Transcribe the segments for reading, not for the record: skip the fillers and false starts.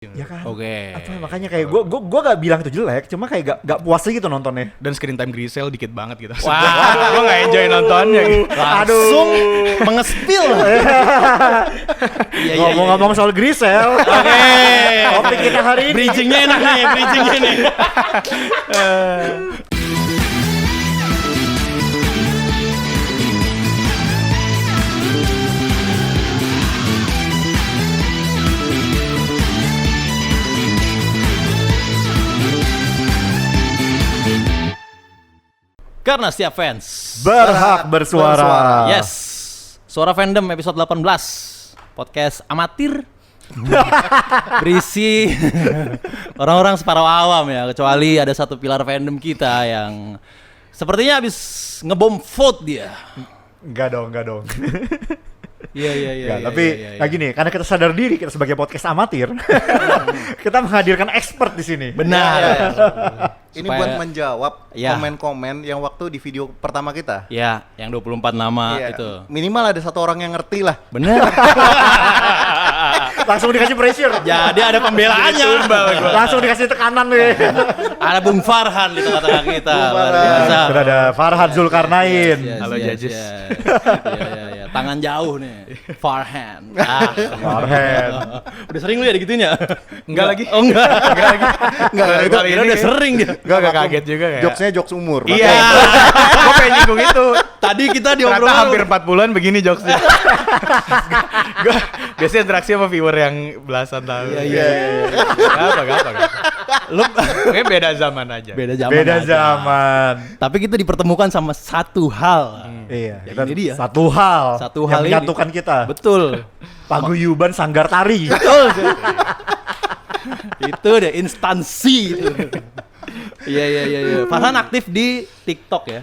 Ya kan? Oke. Apa makanya kayak gue gak bilang itu jelek, cuma kayak gak puas aja gitu nontonnya. Dan screen time Grisel dikit banget gitu. Wah, gue gak enjoy nontonnya gitu. langsung mengespil. Iya, Ngomong-ngomong soal Grisel. Oke. Topik kita hari ini. Bridgingnya enak nih, bridgingnya nih. Karena setiap fans Berhak bersuara. Yes. Suara Fandom episode 18. Podcast amatir. Berisi orang-orang separuh awam ya, kecuali ada satu pilar fandom kita yang sepertinya habis ngebom vote dia. Enggak dong. Iya. Tapi lagi nih, karena kita sadar diri kita sebagai podcast amatir, kita menghadirkan expert di sini. Benar. Ini Supaya- buat menjawab Ya. komen-komen yang waktu di video pertama kita. Ya, yang 24 nama Iya. itu. Minimal ada satu orang yang ngerti lah. Bener. Langsung dikasih pressure. Jadi ada pembelaannya. Langsung dikasih tekanan nih. Ada Bung Farhan di tengah-tengah kita. Bung Luar Farhan. biasa. Sudah ada Farhan Zulkarnain. Halo, judges. Iya. Tangan jauh nih. Farhan. Farhan. Udah sering lu ya digitunya? Enggak lagi. Oh enggak. Enggak, itu Kali Kira ini udah sering dia. Gak kaget juga kayak. jokesnya jokes umur. Iya. Gue pengen nyinggung itu. Tadi kita Ternyata diobrol hampir 4 bulan begini jokesnya. Gue biasanya interaksi sama viewer yang belasan tahun. Iya. Gak apa. Lu Kayaknya beda zaman aja. beda zaman. Beda aja. zaman. Tapi kita dipertemukan sama satu hal. Iya, Ya, kita ini dia. satu hal Satu hal yang ini. menyatukan kita. Betul. Paguyuban Sanggar Tari. Betul. Itu deh instansi itu. Iya. Farhan aktif di TikTok ya.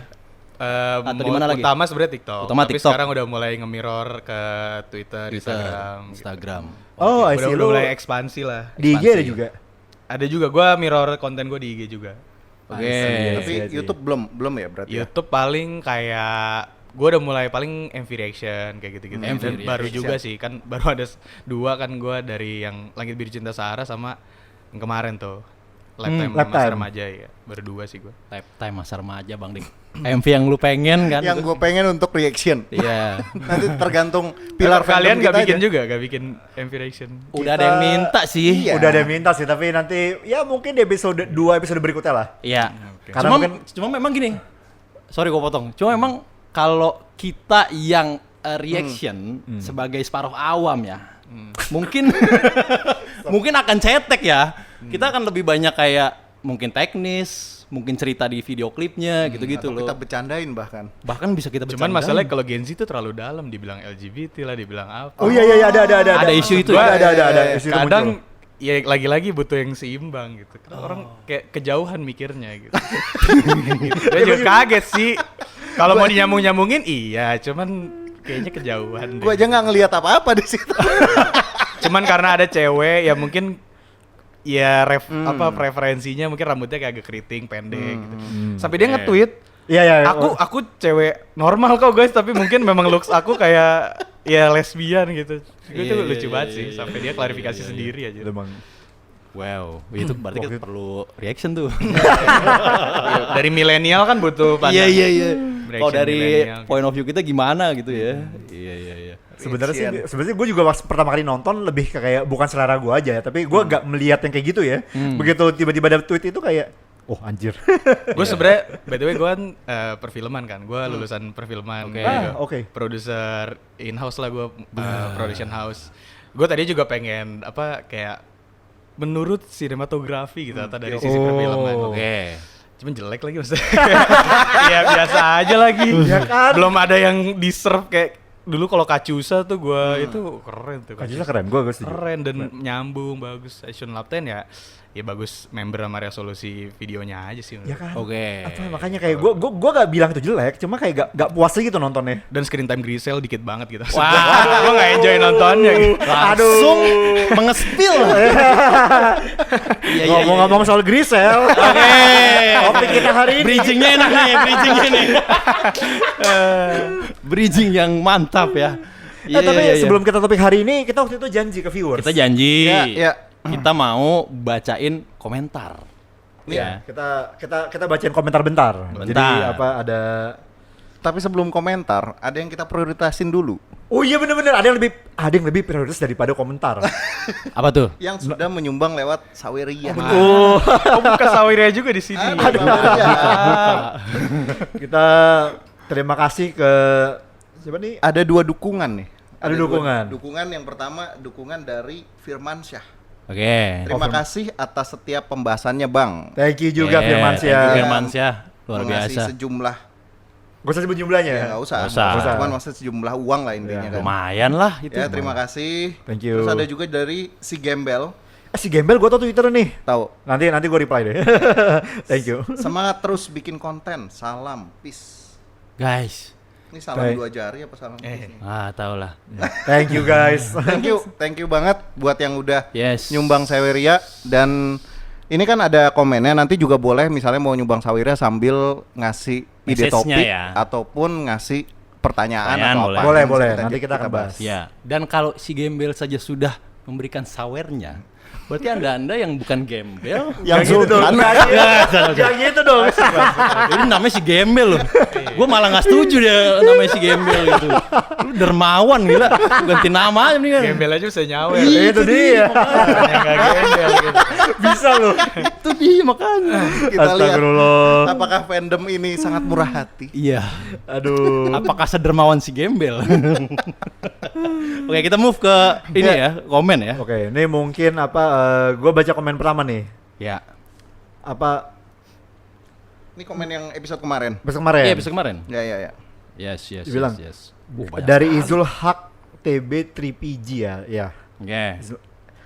Atau di mana lagi? Utama sebenarnya TikTok. Utama Tapi TikTok. sekarang udah mulai nge-mirror ke Twitter, Instagram. Instagram. Oh, I see. Udah Lu mulai ekspansi lah. di IG ada ekspansi. juga. Ada juga gue mirror konten gue di IG juga. Oke. Tapi Iya sih. YouTube belum ya berarti. ya? YouTube paling kayak gue udah mulai paling MV reaction kayak gitu-gitu. MV Dan baru reaction. juga sih kan baru ada dua kan gue dari yang Langit Biru Cinta Sahara sama yang kemarin tuh Lifetime Lifetime. Masa Remaja ya. Baru dua sih gue. Lifetime masa remaja Bang Dik. MV yang lu pengen kan? Yang gue pengen untuk reaction. Iya. Nanti tergantung pilar Kalian fandom gak kita bikin aja. juga, gak bikin MV reaction. Udah ada yang minta sih. Iya. Udah ada yang minta sih, tapi nanti ya mungkin di episode 2 episode berikutnya lah. Iya. Oke. Karena Cuma memang gini. Sorry gua potong. Cuma memang kalau kita yang reaction sebagai separuh awam ya. Mungkin mungkin akan cetek ya. Kita akan lebih banyak kayak mungkin teknis, mungkin cerita di video klipnya gitu-gitu Atau loh. kita bercandain bahkan. Bahkan bisa kita Cuman bercandain. masalahnya kalau Gen Z tuh terlalu dalam, dibilang LGBT lah, dibilang apa. Oh iya ada. Ada isu itu ya? Ada isu itu muncul. Kadang ya lagi-lagi butuh yang seimbang gitu. Karena orang kayak kejauhan mikirnya gitu. Gue juga kaget sih. Kalau mau dinyambung-nyambungin iya, cuman kayaknya kejauhan. Gue aja nggak ngelihat apa-apa di situ. Cuman karena ada cewek ya mungkin ya preferensinya mungkin rambutnya kayak agak keriting, pendek gitu. Sampai dia nge-tweet, Iya. aku cewek normal kok guys, tapi mungkin memang looks aku kayak ya lesbian gitu. Itu Iya, lucu iya, banget iya, sih, iya, sampai iya, dia iya, klarifikasi iya, iya. sendiri aja. Emang. Wow, itu berarti kita perlu reaction tuh. Dari milenial kan butuh pandangan. Iya. Reaction Kalau dari millennial point of view kita gimana gitu ya. Iya. Sebenarnya gue juga pas pertama kali nonton lebih ke kayak bukan selera gue aja ya, tapi gue gak melihat yang kayak gitu ya. Begitu tiba-tiba ada tweet itu kayak, oh anjir. Gue sebenernya, by the way gue kan perfilman kan, gue lulusan perfilman. Oke. gitu. Oke. Produser in-house lah gue, production house. Gue tadi juga pengen kayak menurut sinematografi gitu atau dari sisi perfilman. Oke. Cuman jelek lagi maksudnya. Ya biasa aja lagi. Ya kan? Belum ada yang deserve kayak dulu kalau Kacusa tuh gue itu keren tuh. Kajusa keren, gue setuju. Keren dan nyambung bagus. Action Lab 10 ya bagus member sama resolusi videonya aja sih. Ya kan? Oke. Apa makanya kayak gue gak bilang itu jelek, cuma kayak gak puas aja gitu nontonnya. Dan screen time Grisel dikit banget gitu. Wah. Gue gak enjoy nontonnya gitu. Langsung mengespil. Iya. Ngomong-ngomong soal Grisel. Oke. Topik kita hari ini. Bridgingnya enak nih, bridging yang mantap ya. Tapi sebelum kita topik hari ini, kita waktu itu janji ke viewers. kita janji. Ya, kita mau bacain komentar. Iya, kita bacain komentar bentar. Jadi apa ada Tapi sebelum komentar, ada yang kita prioritasin dulu. Oh iya bener-bener ada yang lebih prioritas daripada komentar. Apa tuh? Yang sudah menyumbang lewat Saweria. Oh, Oh, buka Saweria juga di sini. Ada Saweria. kita terima kasih ke siapa nih? Ada 2 dukungan nih. Ada dua dukungan. Dukungan yang pertama dukungan dari Firmansyah. Oke. Terima kasih atas setiap pembahasannya, Bang. Thank you juga Yeah, Firmansyah. thank you, Firmansyah. Luar Mengasih biasa. sejumlah, Gak usah sebut jumlahnya ya ya. nggak usah. Nggak usah. Cuman maksudnya sejumlah uang lah intinya kan. Lumayan lah itu. Ya, terima kasih. Thank you. Terus ada juga dari si Gembel, Si Gembel gue tau Twitter nih. tahu. Nanti gue reply deh. Thank you. Semangat terus bikin konten. Salam, peace. Guys. Ini salam Baik. 2 jari apa salam peace nih? Tau lah. Thank you guys. Thank you banget buat yang udah Yes. nyumbang Saweria. Dan ini kan ada komennya, nanti juga boleh misalnya mau nyumbang Saweria sambil ngasih ide Message-nya topik ya. ataupun ngasih pertanyaan Pertanyaan atau boleh. apa. Boleh, yang boleh. bisa Nanti kita akan bahas. Ya. Dan kalau si Gembel saja sudah memberikan sawernya, berarti anda yang bukan Gembel. Yang gitu dong. Yang gitu dong. Ini namanya si Gembel loh. Gue malah nggak setuju dia namanya si Gembel gitu. Lu dermawan gila. Ganti nama aja nih kan. Gembel aja bisa nyawer. Itu dia. Yang nggak gembel gitu. Bisa loh. Itu dia makanya. Kita lihat Astagfirullah. apakah fandom ini sangat murah hati. Iya. Aduh. Apakah sedermawan si Gembel? Oke, kita move ke ini ya, komen ya. Oke, ini mungkin gue baca komen pertama nih. Ya. Apa Ini komen yang episode kemarin. besok kemarin? Iya, episode kemarin. Ya ya ya. Yes. Dibilang. Yes. Banyak Dari sekali. Izul Haq TB 3PG ya. Ya. Oke.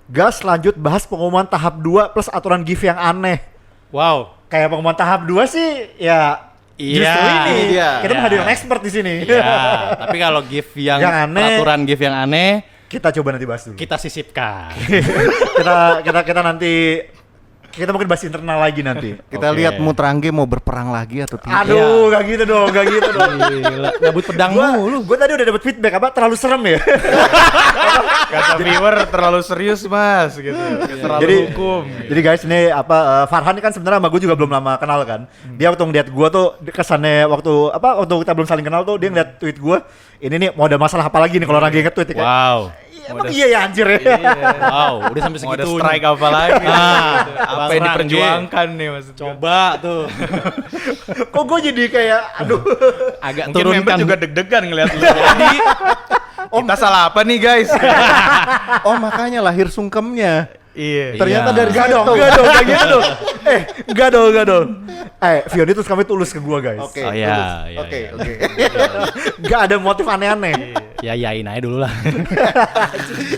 Gas lanjut bahas pengumuman tahap 2 plus aturan gift yang aneh. Wow. Kayak pengumuman tahap 2 sih ya Iya. justru ini. Ini dia. Kita Iya. menghadirkan expert di sini. Iya, tapi kalau gift yang Yang aneh. peraturan gift yang aneh Kita coba nanti bahas dulu. kita sisipkan. kita nanti kita mungkin bahas internal lagi nanti. Kita Oke. lihat Mutrangge mau berperang lagi atau tidak. Aduh, gak gitu dong, gak gitu dong. Gila, nyabut pedang mulu. Gue tadi udah dapet feedback apa terlalu serem ya. Kata viewer terlalu serius mas gitu. Terlalu Jadi- hukum. Jadi guys ini Farhan ini kan sebenarnya sama gue juga belum lama kenal kan. Dia waktu ngeliat gue tuh kesannya waktu kita belum saling kenal tuh dia ngeliat tweet gue. Ini nih mau ada masalah apa lagi nih kalau lagi nge-tweet ya kan. Wow. Emang iya ya anjir ya. Wow, udah sampai Mau ada segitu. strike apa lagi? Ah, gitu. Bang Apa yang Serangge. diperjuangkan nih maksudnya? Coba tuh. Kok gue jadi kayak aduh. Agak Mungkin member turunkan. juga deg-degan ngeliat lu. Jadi kita salah apa nih guys? Oh makanya lahir sungkemnya. Iya. Ternyata Iya. dari Enggak situ. dong, kayak gitu dong. Enggak dong. Fioni terus kami tulus ke gue guys. Oke. Oh, iya, tulus. iya, Oke, iya. oke. Enggak ada motif aneh-aneh. Ya yain aja dulu lah.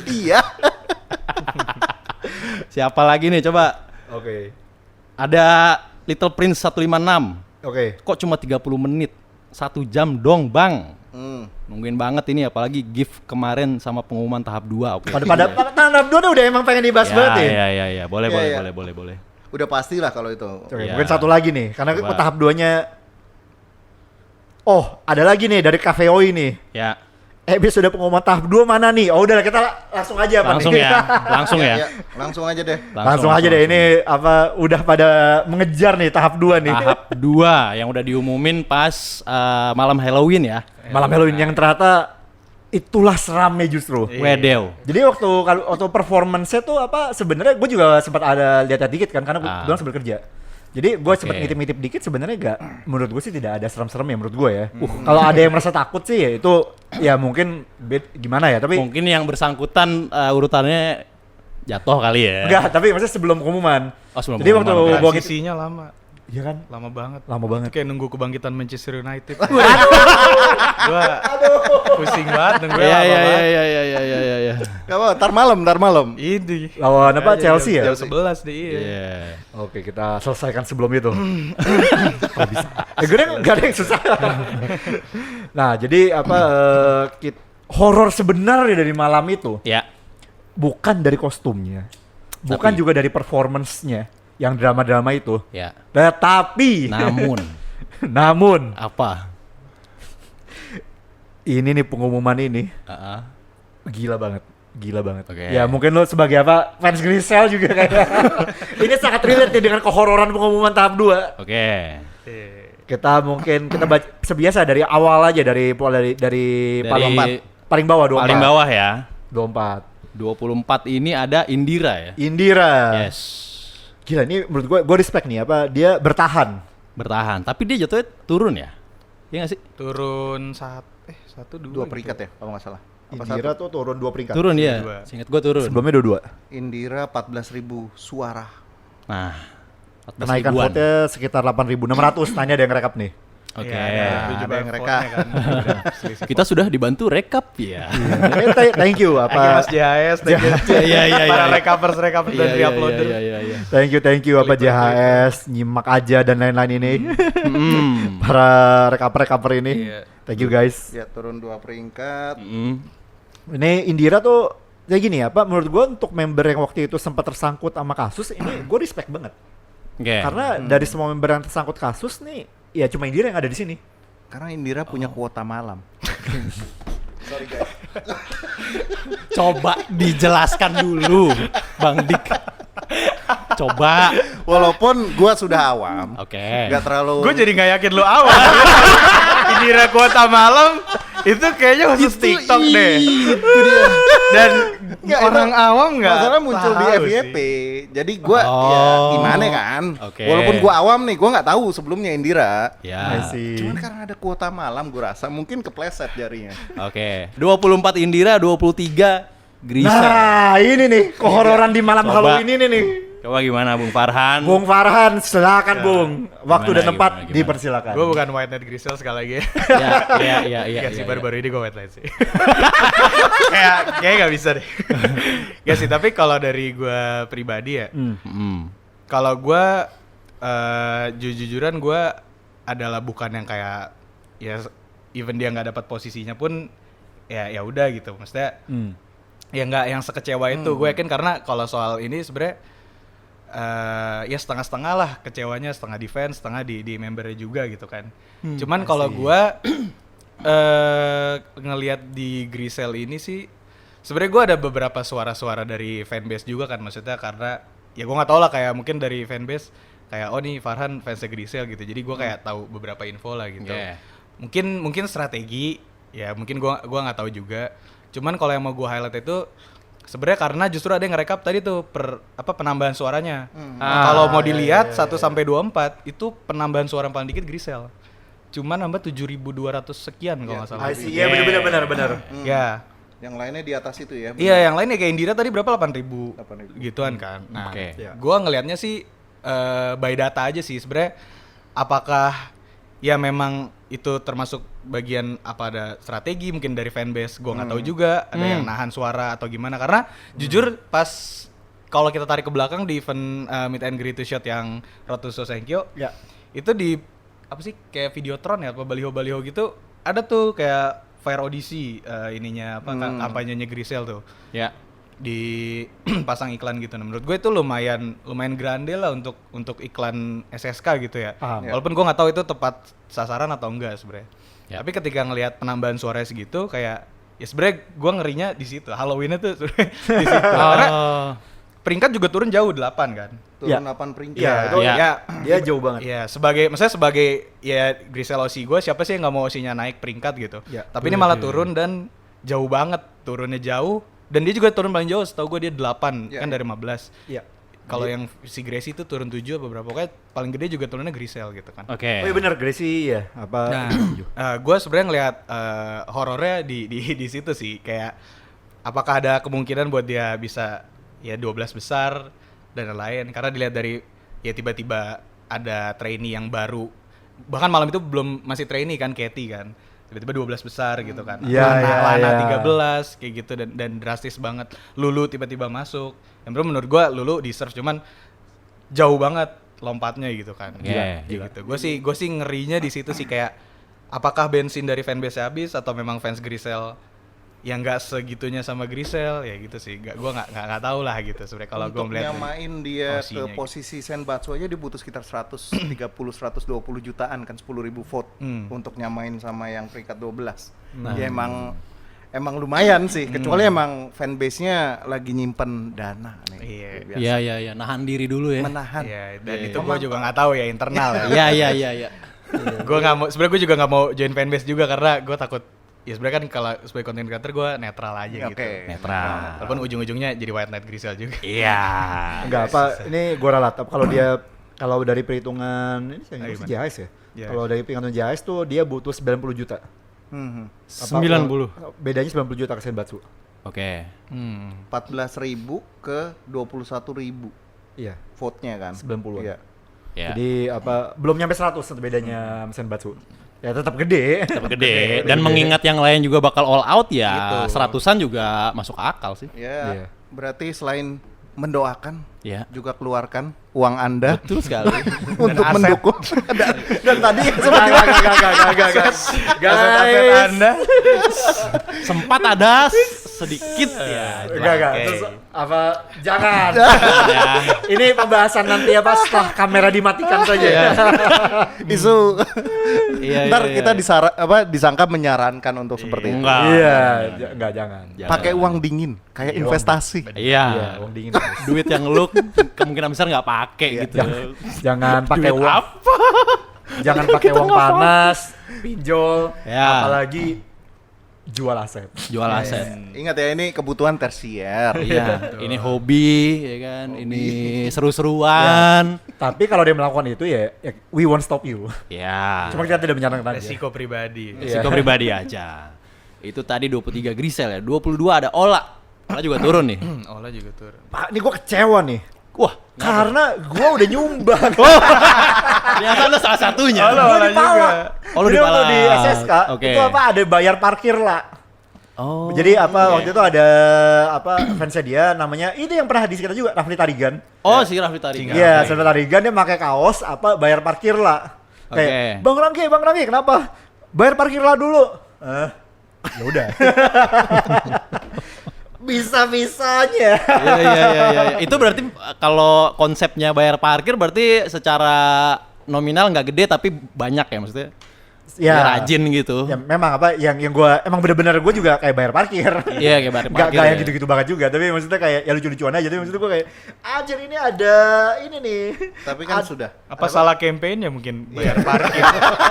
Iya. Siapa lagi nih coba? Oke. Ada Little Prince 156. Oke. Kok cuma 30 menit? 1 jam dong, Bang. Nungguin banget ini apalagi gift kemarin sama pengumuman tahap 2. Oke. Pada tahap 2 udah emang pengen dibahas banget ya. Ya. Boleh, Iya, boleh. Udah pastilah kalau itu. Oke, Iya. mungkin satu lagi nih, karena Coba. tahap 2-nya. Oh, ada lagi nih dari KVOI nih. Ya. Episode pengumuman tahap 2 mana nih? Oh, udah kita langsung aja apa Langsung nih? ya. Langsung ya. Ya, langsung aja deh. Langsung aja deh ini apa udah pada mengejar nih tahap 2 nih. Tahap 2 yang udah diumumin pas malam Halloween ya. Malam Halloween yang ternyata itulah seramnya justru. Wedew. Jadi waktu performance-nya tuh apa sebenarnya gue juga sempat ada lihat dikit kan karena gue bilang sambil kerja. Jadi gue sempat ngintip-ngintip dikit sebenarnya menurut gue sih tidak ada serem-serem ya menurut gue ya. Kalau ada yang merasa takut sih ya itu ya mungkin gimana ya tapi Mungkin yang bersangkutan urutannya jatuh kali ya. enggak tapi maksudnya sebelum pengumuman. Oh, sebelum Jadi waktu pengumuman, gua Transisinya lama. iya kan Lama banget. lama banget. Kayak nunggu kebangkitan Manchester United. Gua pusing banget nunggu Iya. ya. Gak apa, ntar malam. Ini. Lawan apa Chelsea ya? Jam 11 deh iya. Iya. Oke, kita selesaikan sebelum itu. Kalau bisa. Gue nggak ada yang susah. Nah, jadi apa horor sebenarnya dari malam itu Ya. bukan dari kostumnya, bukan Tapi- juga dari performance-nya yang drama-drama itu, Ya. tetapi Namun namun apa? ini nih pengumuman ini Heeh. gila banget. Gila banget. Oke. Ya mungkin lo sebagai apa fans Grisel juga kayak ini sangat relate nih dengan kehororan pengumuman tahap 2. Oke. Kita baca sebiasa dari awal aja dari paling bawah 24. Paling bawah ya. 24. 24 ini ada Indira ya. Indira. Yes. Gila ini menurut gue respect nih apa dia bertahan. Bertahan, tapi dia jatuhnya turun ya? Iya nggak sih? Turun satu dua 2 peringkat ya kalau nggak salah. Apa Indira satu? tuh turun 2 peringkat. Turun ya. Dua. Seingat gua turun. Sebelumnya 22. Indira 14.000 suara. Nah, 14 Kenaikan ribuan. vote-nya sekitar 8.600. Tanya ada yang rekap nih. Oke. Iya, ada yang reka. Kan. Selisih Kita sudah dibantu rekap ya. Thank you Thank you Mas JHS, thank you. Iya. Para recovers dan reuploader. Iya. Thank you apa JHS, nyimak aja dan lain-lain ini. Para recover ini. Iya. Thank you guys. Ya turun 2 peringkat. Ini Indira tuh kayak gini ya, Pak. Menurut gua untuk member yang waktu itu sempat tersangkut sama kasus ini gue respect banget. Oke. Karena dari semua member yang tersangkut kasus nih, ya cuma Indira yang ada di sini. Karena Indira punya kuota malam. Sorry guys. Coba dijelaskan dulu, Bang Dik. Coba. Walaupun gua sudah awam. Oke. Gak terlalu. Gue jadi nggak yakin lu awal. Indira kuota malam itu kayaknya khusus TikTok deh. Itu dia. Dan Nggak, orang itu awam nggak masalah muncul di tahu FYP. sih. Jadi gua ya gimana kan. Oke. Walaupun gua awam nih, gua nggak tahu sebelumnya Indira. Ya. Cuman karena ada kuota malam gua rasa mungkin kepleset jarinya. Oke. 24 Indira, 23 Grisel. Nah, ini nih kehororan di malam Coba. Halloween ini nih. Coba gimana Bung Farhan? Bung Farhan, silakan Bung. Waktu dan tempat Gimana? dipersilakan. Gue bukan white night Grisel sekali lagi. Iya. Iya sih baru-baru ini gue white night sih. kayak nggak bisa deh. Gak sih, tapi kalau dari gue pribadi ya, kalau gue jujur-jujuran gue adalah bukan yang kayak ya even dia nggak dapat posisinya pun ya udah gitu. Maksudnya ya nggak yang sekecewa itu. Gue yakin karena kalau soal ini sebenarnya ya setengah-setengah lah kecewanya, setengah defense, setengah di membernya juga gitu kan. Cuman kalau gue ngelihat di Grisel ini sih sebenarnya gue ada beberapa suara-suara dari fanbase juga kan, maksudnya karena ya gue nggak tahu lah kayak mungkin dari fanbase kayak oh nih Farhan fansnya Grisel gitu, jadi gue kayak tahu beberapa info lah gitu. Mungkin strategi ya, mungkin gue nggak tahu juga. Cuman kalau yang mau gue highlight itu sebenarnya karena justru ada yang ngerekap tadi tuh penambahan suaranya. Kalau mau dilihat 1 sampai 24 itu penambahan suara yang paling dikit Grisel. Cuman nambah 7.200 sekian kalau nggak salah. Iya benar. Ya. Yang lainnya di atas itu ya. Iya, yang lainnya kayak Indira tadi berapa 8.000 gituan kan. Nah, gua ngelihatnya sih by data aja sih sebenarnya. Apakah ya memang itu termasuk bagian apa ada strategi mungkin dari fanbase, gua nggak tahu juga ada yang nahan suara atau gimana, karena jujur pas kalau kita tarik ke belakang di event meet and greet shot yang Road to Sosenkyo itu di apa sih kayak Videotron ya apa baliho-baliho gitu ada tuh kayak Fire Odyssey ininya apa kampanyenya Grisel tuh Ya. di pasang iklan gitu. Nah, menurut gue itu lumayan grande lah untuk iklan SSK gitu ya. Walaupun gue nggak tahu itu tepat sasaran atau enggak sebenarnya. Tapi ketika ngelihat penambahan suaranya segitu kayak ya sebenarnya gue ngerinya di situ. Halloween itu di situ. Karena peringkat juga turun jauh 8 kan. Turun 8 peringkat. Dia jauh banget. Iya, sebagai ya Grisel OC gue, siapa sih yang nggak mau OC-nya naik peringkat gitu. Tapi ini malah turun dan jauh banget, turunnya jauh. Dan dia juga turun paling jauh, setahu gue dia 8 kan dari 15. Iya. Kalau yang si Gracie itu turun 7 apa berapa, pokoknya paling gede juga turunnya Grisel gitu kan. Oke. Oh iya benar, Gracie ya. Apa? Nah, gue sebenarnya ngelihat horornya di situ sih, kayak apakah ada kemungkinan buat dia bisa ya 12 besar dan lain-lain, karena dilihat dari ya tiba-tiba ada trainee yang baru, bahkan malam itu masih trainee kan, Katie kan, tiba-tiba 12 besar gitu kan. Lana 13 kayak gitu dan drastis banget. Lulu tiba-tiba masuk. Yang bener menurut gua Lulu deserve, cuman jauh banget lompatnya gitu kan. Gila. Gitu. Gua sih ngerinya di situ sih, kayak apakah bensin dari fanbase habis atau memang fans Grisel yang enggak segitunya sama Grisel ya gitu sih. Gua enggak tahu lah gitu sebenarnya kalau gua melihat. Untuk nyamain dia ke gitu. posisi Senbatsu aja dia butuh sekitar 130 120 jutaan kan, 10.000 vote untuk nyamain sama yang peringkat 12. Ya emang lumayan sih, kecuali emang fanbase-nya lagi nyimpen dana nih. Iya. Biasa. Iya, nahan diri dulu ya. Menahan. Iya, dan itu gue juga nggak tahu ya internal ya. Iya. Gue nggak mau, sebenarnya gue juga nggak mau join fanbase juga karena gue takut. Ya sebenarnya kan kalau sebagai content creator gue netral aja gitu. Oke. Netral. Walaupun ujung-ujungnya jadi white knight Grisel juga. Iya. Enggak apa, ini gue ralat. Kalau dari perhitungan ini saya Gimana? JHS ya. Yes. Kalau dari perhitungan JHS tuh dia butuh 90 juta. Hmm. Apa, 90. Bedanya 90 juta ke Senbatsu. Oke. 14.000 ke 21.000 Iya, vote-nya kan. 90-an. Iya. Ya. Jadi belum nyampe 100 bedanya Senbatsu. Ya tetap gede. Tetap gede. Dan mengingat yang lain juga bakal all out ya, Gitu. 100-an juga masuk akal sih. Ya, Iya. berarti selain mendoakan, Ya. juga keluarkan uang Anda Betul sekali. untuk aset. mendukung. Dan tadi sempat Aset Anda. Sempat ada sedikit ya. Enggak. Oke. Terus apa? Jangan. Ya. Ini pembahasan nanti apa setelah kamera dimatikan saja ya. Isu. Iya, Ntar iya, kita iya. disangka menyarankan untuk seperti itu. Enggak. Iya, enggak jangan. Jangan. Pakai uang dingin, kayak investasi. Iya. Iya, uang dingin. Duit yang lu kemungkinan besar nggak pakai gitu. Jangan pakai Duit uang. apa? Jangan pakai uang panas, pinjol, Ya. apalagi jual aset. Jual aset. Ingat ya, ini kebutuhan tersier. Iya, ini hobi ya kan, ini seru-seruan. Tapi kalau dia melakukan itu ya we won't stop you. Ya. Cuma kita tidak menyarankan aja. Resiko pribadi. Risiko pribadi aja. Itu tadi 23 Grisel ya, 22 ada Ola. Ola juga turun nih. Olah juga turun. Pak, ini gue kecewa nih. Wah, Karena gue udah nyumbang. ternyata lo salah satunya. Gue Olah dipala. juga. Oh, lu Jadi waktu dipala. di SSK Oke. itu apa ada bayar parkir lah. Oh. Jadi apa oke. waktu itu ada apa fansnya dia namanya ini yang pernah hadis kita juga Rafli Tarigan. Oh, si Raffi tadi. Iya, Rafli Tarigan dia pakai kaos apa bayar parkir lah. Kayak Oke. Bang Rangki, kenapa? Bayar parkir lah dulu. Ya udah. Bisa-bisanya. Iya. Itu berarti kalau konsepnya bayar parkir berarti secara nominal nggak gede tapi banyak ya maksudnya. Ya, Dia rajin gitu. Ya memang apa yang gua emang bener-bener gua juga kayak bayar parkir. Iya, kayak bayar parkir. Gak yang ya. gitu-gitu banget juga, tapi maksudnya kayak ya lucu-lucuan aja. Tapi maksudnya gua kayak anjir ini ada ini nih. Tapi kan sudah. Apa salah campaign ya mungkin bayar parkir.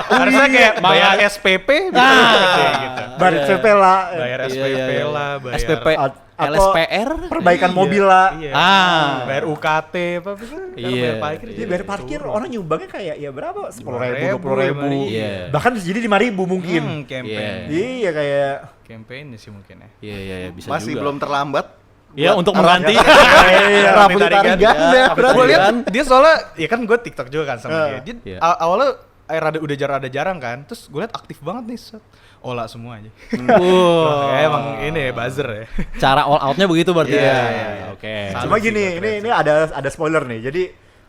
Harusnya kayak bayar SPP bisa Ah. gede gitu. Bayar Iya. SPP lah. Bayar Iya, SPP iya, iya. lah, bayar SPP, atau LSPR. perbaikan Iya, mobil lah. Iya. Ah. Bayar UKT apa bisa? Iya. Bayar parkir. Jadi bayar parkir orang nyumbangnya kayak ya berapa? 10.000, 10.000, 20.000. Iya. Bahkan bisa jadi 5.000 mungkin. Campaign. Iya kayak Campaign sih mungkin ya. Iya, bisa Masih juga. belum terlambat. Iya, buat untuk Arab- mengganti. Iya, Rafli Tarigan. Tarigan. Ya, ya, Rafli berarti. Gue lihat Tarigan. dia soalnya ya kan gue TikTok juga kan sama dia. Dia Iya. awalnya udah jarang kan. Terus gue liat aktif banget nih set. Olah semua aja. Wow. Kayak emang ini ya buzzer ya. Cara all outnya begitu berarti Iya, ya. iya. Oke. Salut cuma sih, gini, keren ini ada spoiler nih. Jadi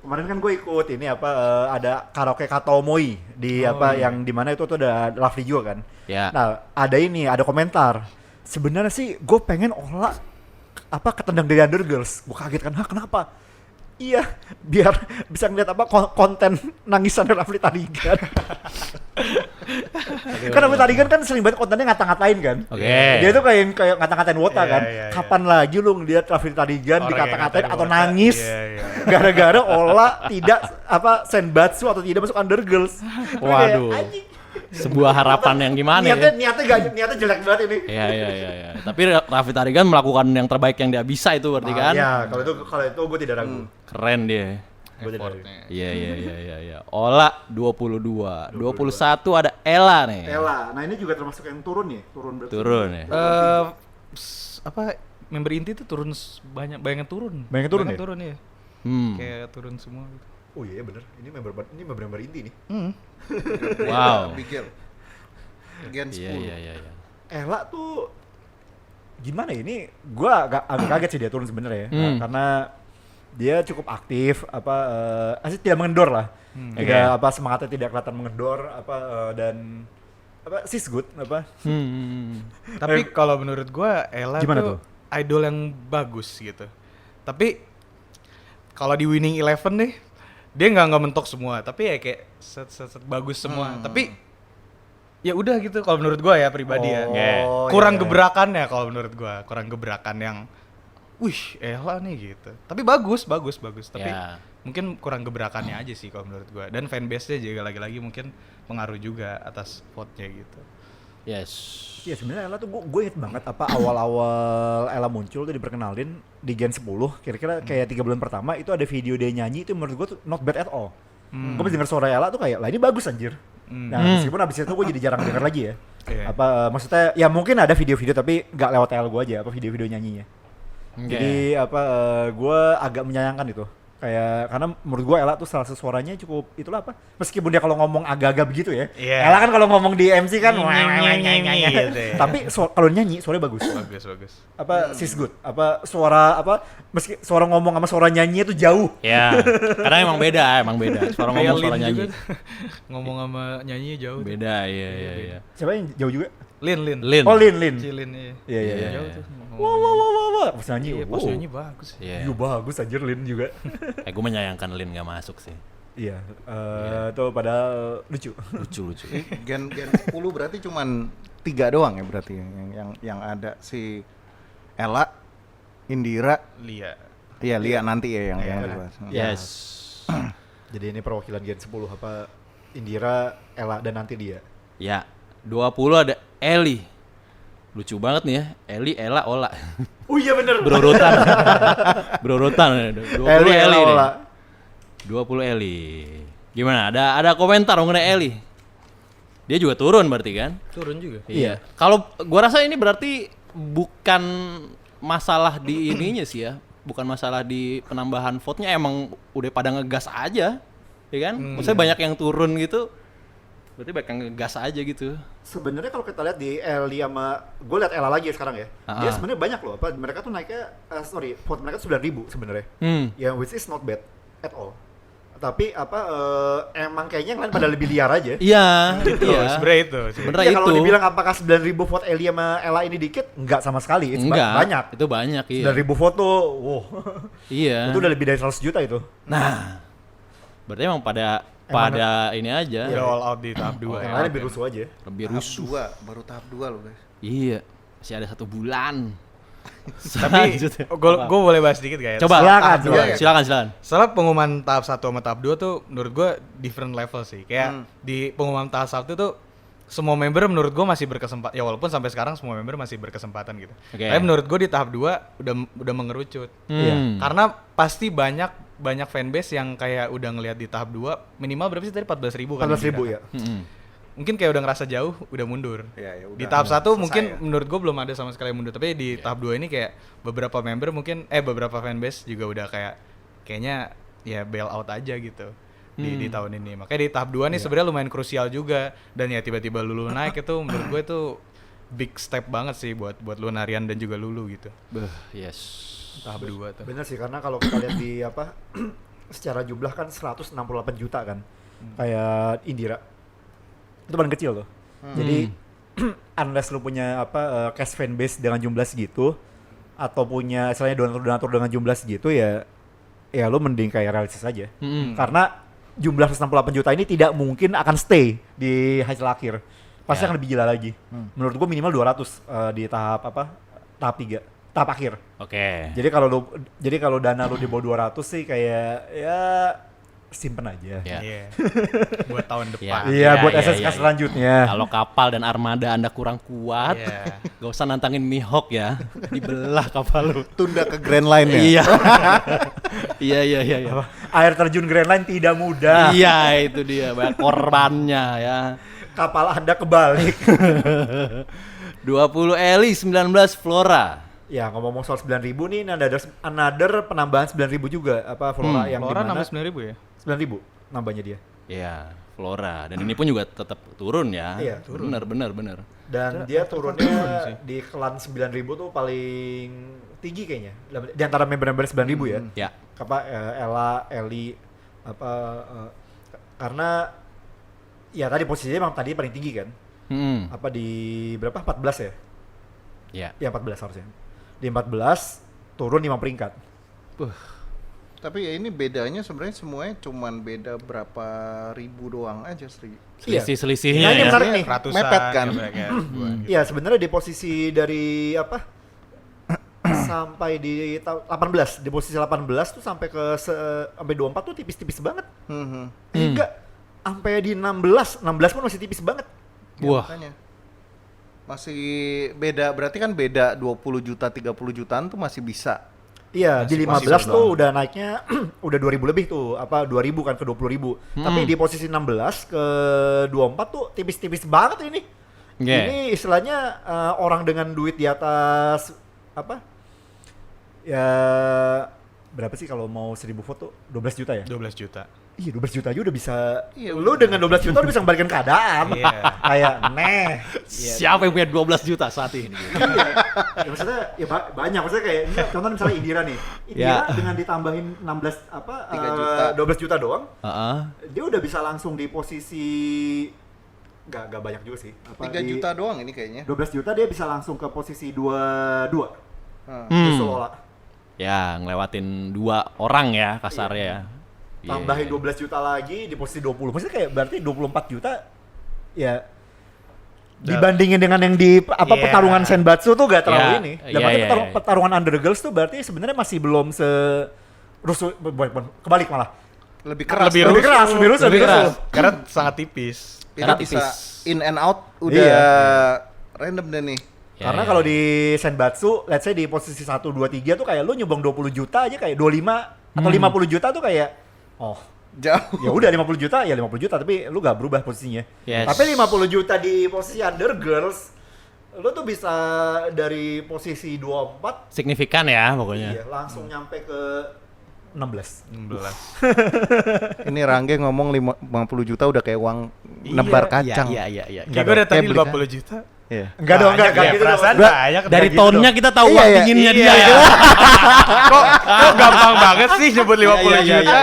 kemarin kan gue ikut ini apa ada karaoke Katomoi di apa yang dimana itu tuh ada Rafli juga kan. Ya. Nah, ada komentar. Sebenarnya sih gue pengen Ola apa ketendang dari Undergirls. Gue kaget kan, "Hah, kenapa?" Iya, biar bisa ngeliat apa konten nangisan Rafli Tarigan. Kan Rafli Tarigan kan sering banget kontennya ngata-ngatain kan. Oke. Dia tuh kayak ngata-ngatain Wota Iya, kan. iya, iya. Kapan lagi lu ngeliat Rafli Tarigan Orang dikata-katain yang atau ngatain nangis Wota. Iya, iya. gara-gara Ola tidak apa Senbatsu atau tidak masuk Undergirls. Waduh. Kayak, anjing. Sebuah harapan yang gimana ya? Niatnya jelek banget ini. Iya. Tapi Raffi Tarigan melakukan yang terbaik yang dia bisa itu berarti kan? Ya, kalau itu gue tidak ragu. Keren dia. Gue tidak ragu. Iya. Ola 22. 21 ada Ella nih. Ella, nah ini juga termasuk yang turun nih, berapa? Turun ya. Apa member inti tuh turun banyak turun. Banyak turun ya? Turun ya. Hmm. Kayak turun semua gitu. Oh iya bener, ini member inti nih. Wow. Bigel. Bagian 10. Iya. Ella tuh gimana ya, ini gua agak kaget sih dia turun sebenarnya ya. Karena dia cukup aktif asli tidak mengendor lah. Tidak apa semangatnya tidak kelihatan mengendor dan apa sis good apa. Tapi kalau menurut gua Ella Gimana tuh tuh? idol yang bagus gitu. Tapi kalau di Winning Eleven nih dia nggak mentok semua, tapi ya kayak set bagus semua. Tapi ya udah gitu kalau menurut gua ya pribadi ya. Oh, Kurang iya. gebrakannya kalau menurut gua, kurang gebrakan yang wih, Ella nih gitu. Tapi bagus. Tapi Ya. mungkin kurang gebrakannya aja sih kalau menurut gua. Dan fanbase-nya juga lagi-lagi mungkin pengaruh juga atas vote-nya gitu. Yes. Iya sebenarnya Ella tuh gue inget banget apa awal-awal Ella muncul tuh diperkenalin di Gen 10 kira-kira kayak 3 bulan pertama itu ada video dia nyanyi itu menurut gue tuh not bad at all. Gue pas denger suara Ella tuh kayak lah ini bagus anjir. Nah meskipun abis itu gue jadi jarang denger lagi ya. Iya. Apa maksudnya ya mungkin ada video-video tapi nggak lewat Ella gue aja apa video-video nyanyinya. Oke. Jadi apa gue agak menyayangkan itu. Kayak karena menurut gue Ella tuh salah satu suaranya cukup itulah apa meskipun dia kalau ngomong agak-agak begitu ya. Iya. Ella kan kalau ngomong di MC kan Gitu ya. tapi kalau nyanyi suaranya bagus. Bagus. Apa she's good. Apa suara apa meski suara ngomong sama suara nyanyi itu jauh. Ya. Karena emang beda. Suara Kayak ngomong, suara Lin nyanyi. juga. Ngomong sama nyanyi jauh. Beda, iya. Siapa yang jauh juga? Lin. Lin. Oh Lin. Cilin iya. Iya iya. Jauh iya. tuh. Wah. Pas nyanyi. Iya, pas nyanyi bagus. Iya. Iya bagus anjir Lin juga. Gue menyayangkan Lin gak masuk sih. Iya. Tuh padahal lucu. Lucu. Gen 10 berarti cuman 3 doang ya berarti yang ada si Ella, Indira, Lia. iya Lia nanti ya yang Iya. dibahas. Yes. Jadi ini perwakilan Gen 10 apa Indira, Ella dan nanti dia. Ya. 20 ada Eli. Lucu banget nih ya. Eli, Ella, Ola. Oh iya bener. Berurutan. 20 Eli, Eli Ella, nih. Ola. 20 Eli. Gimana? Ada komentar mengenai Eli? Dia juga turun berarti kan? Turun juga. Iya. Kalau gua rasa ini berarti bukan masalah di ininya sih ya. Bukan masalah di penambahan vote-nya, emang udah pada ngegas aja. Ya kan? Maksudnya banyak yang turun gitu. Berarti banyak yang ngegas aja gitu. Sebenarnya kalau kita lihat di Eli sama gue lihat Ella lagi ya sekarang ya. Dia sebenarnya banyak loh apa mereka tuh naiknya vote mereka tuh 9.000 sebenarnya. Yang which is not bad at all. Tapi apa emang kayaknya yang lain pada lebih liar aja. Iya, Iya, sebenarnya itu. Sebenarnya Ya, kalau itu. dibilang apakah 9.000 vote Eli sama Ella ini dikit? Enggak sama sekali. It's Enggak. banyak. Itu banyak, iya. 9.000 vote tuh, wow. Iya. Itu udah lebih dari 100 juta itu. Nah, berarti emang pada ini aja. Udah all out di tahap 2 Yang ya. lain lebih rusuh aja. Lebih Tahap rusuh. 2, baru tahap 2 loh guys. Iya. Masih ada 1 bulan. Tapi Selanjutnya. gue boleh bahas dikit gak ya? Coba. Silakan, Silakan. Soalnya pengumuman tahap 1 sama tahap 2 tuh menurut gue different level sih. Kayak di pengumuman tahap 1 tuh semua member menurut gue masih berkesempatan. Ya walaupun sampai sekarang semua member masih berkesempatan gitu. Oke. Tapi menurut gue di tahap 2 udah mengerucut. Hmm. Karena pasti banyak fanbase yang kayak udah ngelihat di tahap 2 minimal berapa sih tadi 14.000 kan? 14.000 ya. Mungkin kayak udah ngerasa jauh, udah mundur. Ya udah. Di tahap 1 mungkin Selesai ya. menurut gue belum ada sama sekali yang mundur, tapi di tahap 2 ini kayak beberapa member mungkin beberapa fanbase juga udah kayaknya ya bail out aja gitu di tahun ini. Makanya di tahap 2 nih sebenarnya lumayan krusial juga, dan ya tiba-tiba Lulu naik itu menurut gue itu big step banget sih buat Lunarian dan juga Lulu gitu. Yes. Tahap 2 tuh. Bener sih karena kalau kita lihat di apa secara jumlah kan 168 juta kan. Kayak Indira. Itu paling kecil loh. Jadi unless lu punya apa cash fanbase dengan jumlah segitu atau punya istilahnya donatur dengan jumlah segitu ya lu mending kayak realistis aja. Karena jumlah 168 juta ini tidak mungkin akan stay di hasil akhir. Pasti akan lebih gila lagi. Menurut gua minimal 200 di tahap apa? Tahap 3, tahap akhir. Oke. Jadi kalau dana lu di bawah 200 sih kayak ya simpen aja. Ya. Iya. Buat tahun depan. Iya, Iya, buat iya, SSK iya. selanjutnya. Kalau kapal dan armada Anda kurang kuat, Iya. gak usah nantangin Mihawk ya. Dibelah kapal lu. Tunda ke Grand Line ya. Iya. Iya. Air terjun Grand Line tidak mudah. Iya, itu dia banyak korbannya ya. Kapal Anda kebalik. 20 Eli, 19 Flora. Ya, ngomong soal 9.000 nih, another penambahan 9.000 juga apa Flora yang Flora dimana 9.000 ya? 9.000 nambahnya dia. Iya, Flora. Dan ini pun juga tetap turun ya. Iya, Benar. Dan dia turunnya di klan 9.000 tuh paling tinggi kayaknya. Di antara member-member 9.000 ya. Ya. Apa Ella, Eli apa karena ya tadi posisinya emang tadi paling tinggi kan. Apa di berapa? 14 ya? Ya. Ya 14 harusnya. Di 14 turun 5 peringkat. Tapi ya ini bedanya sebenarnya semuanya cuman beda berapa ribu doang aja, Sri. Selisih-selisihnya Nah, ini ya. menarik nih. Ratusan Mepet kan? ya, Iya, sebenarnya di posisi dari apa? Sampai di 18, di posisi 18 tuh sampai ke sampai 24 tuh tipis-tipis banget. Enggak, sampai di 16 pun masih tipis banget. Wah. Makanya. Masih beda, berarti kan beda 20 juta, 30 jutaan tuh masih bisa. Iya, di Masih 15 tuh bisa udah naiknya udah 2000 lebih tuh, apa 2000 kan ke 20.000. Tapi di posisi 16 ke 24 tuh tipis-tipis banget ini. Yeah. Ini istilahnya orang dengan duit di atas apa? Ya berapa sih kalau mau 1000 foto? 12 juta ya? 12 juta. Iya, 12 juta aja udah bisa. Iya, Lu dengan 12 juta udah bisa membalikan keadaan. Iya. Kayak Siapa yang punya 12 juta saat ini? ya maksudnya ya banyak, maksudnya kayak ini contoh misalnya Indira nih. Indira Ya. dengan ditambahin 16 apa 3 juta. 12 juta doang, Heeh. dia udah bisa langsung di posisi nggak banyak juga sih. 3 juta doang ini kayaknya. 12 juta dia bisa langsung ke posisi 22. Nah, Di Solola. Ya, ngelewatin 2 orang ya kasarnya ya. Tambahin 12 juta lagi di posisi 20. Maksudnya kayak berarti 24 juta ya dibandingin dengan yang di apa Iya. pertarungan Senbatsu tuh gak terlalu Iya, ini. Dan iya, berarti iya, iya. pertarungan Under Girls tuh berarti sebenarnya masih belum rusuh, kebalik malah. lebih keras. Lebih Lebih keras, lebih rusuh, Lebih lebih keras. rusuh. Karena sangat tipis. Itu Karena bisa tipis. in and out udah Iya. random deh nih. Ya, Karena ya, kalau ya. di Senbatsu, let's say di posisi 1, 2, 3 tuh kayak lu nyumbang 20 juta aja kayak 25 atau 50 juta tuh kayak oh Jauh. ya udah 50 juta ya 50 juta tapi lu gak berubah posisinya. Yes. Tapi 50 juta di posisi Under Girls lu tuh bisa dari posisi 24 signifikan ya pokoknya. iya, langsung nyampe ke 16. 16. Ini Rangge ngomong 50 juta udah kayak uang nebar kacang. Iya. Kayak gue udah tadi Kayak beli 50 juta. Iya. Enggak dong, enggak Banyak ya, gitu perasaan dong. banyak. Dari gitu tone-nya dong. kita tahu Iya, uang iya. dinginnya Iya, dia iya. ya. kok gampang banget sih nyebut 50 juta.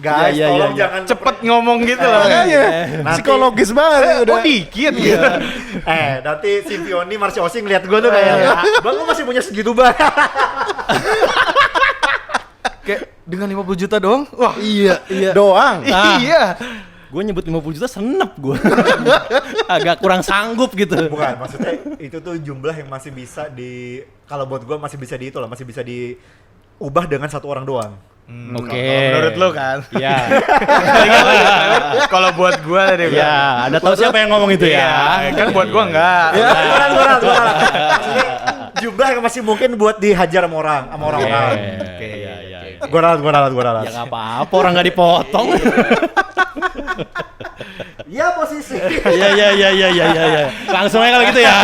Guys, Iya, iya, tolong iya. jangan Cepet ngomong gitu loh. Makanya Nanti- psikologis banget udah. Oh dikit gitu. nanti si Fioni Marsha Osi ngeliat gue tuh kayak Bang lu masih punya segitu bang. Kayak dengan 50 juta doang. Wah, Iya. Doang. Ah. iya. Gue nyebut 50 juta senep gue. Agak kurang sanggup gitu. Bukan, maksudnya itu tuh jumlah yang masih bisa kalau buat gue masih bisa masih bisa diubah dengan satu orang doang. Oke. Kalau menurut lu kan. Iya. Kalau buat gua tadi Iya, ada tahu siapa yang ngomong itu ya? Iya, kan buat gua enggak. Ya, gua maksudnya jumlah yang masih mungkin buat dihajar sama orang-orang. Oke, iya. Gua ralat. Ya nggak apa-apa, orang nggak dipotong. Ya posisi. Iya. Langsung aja kalau gitu ya.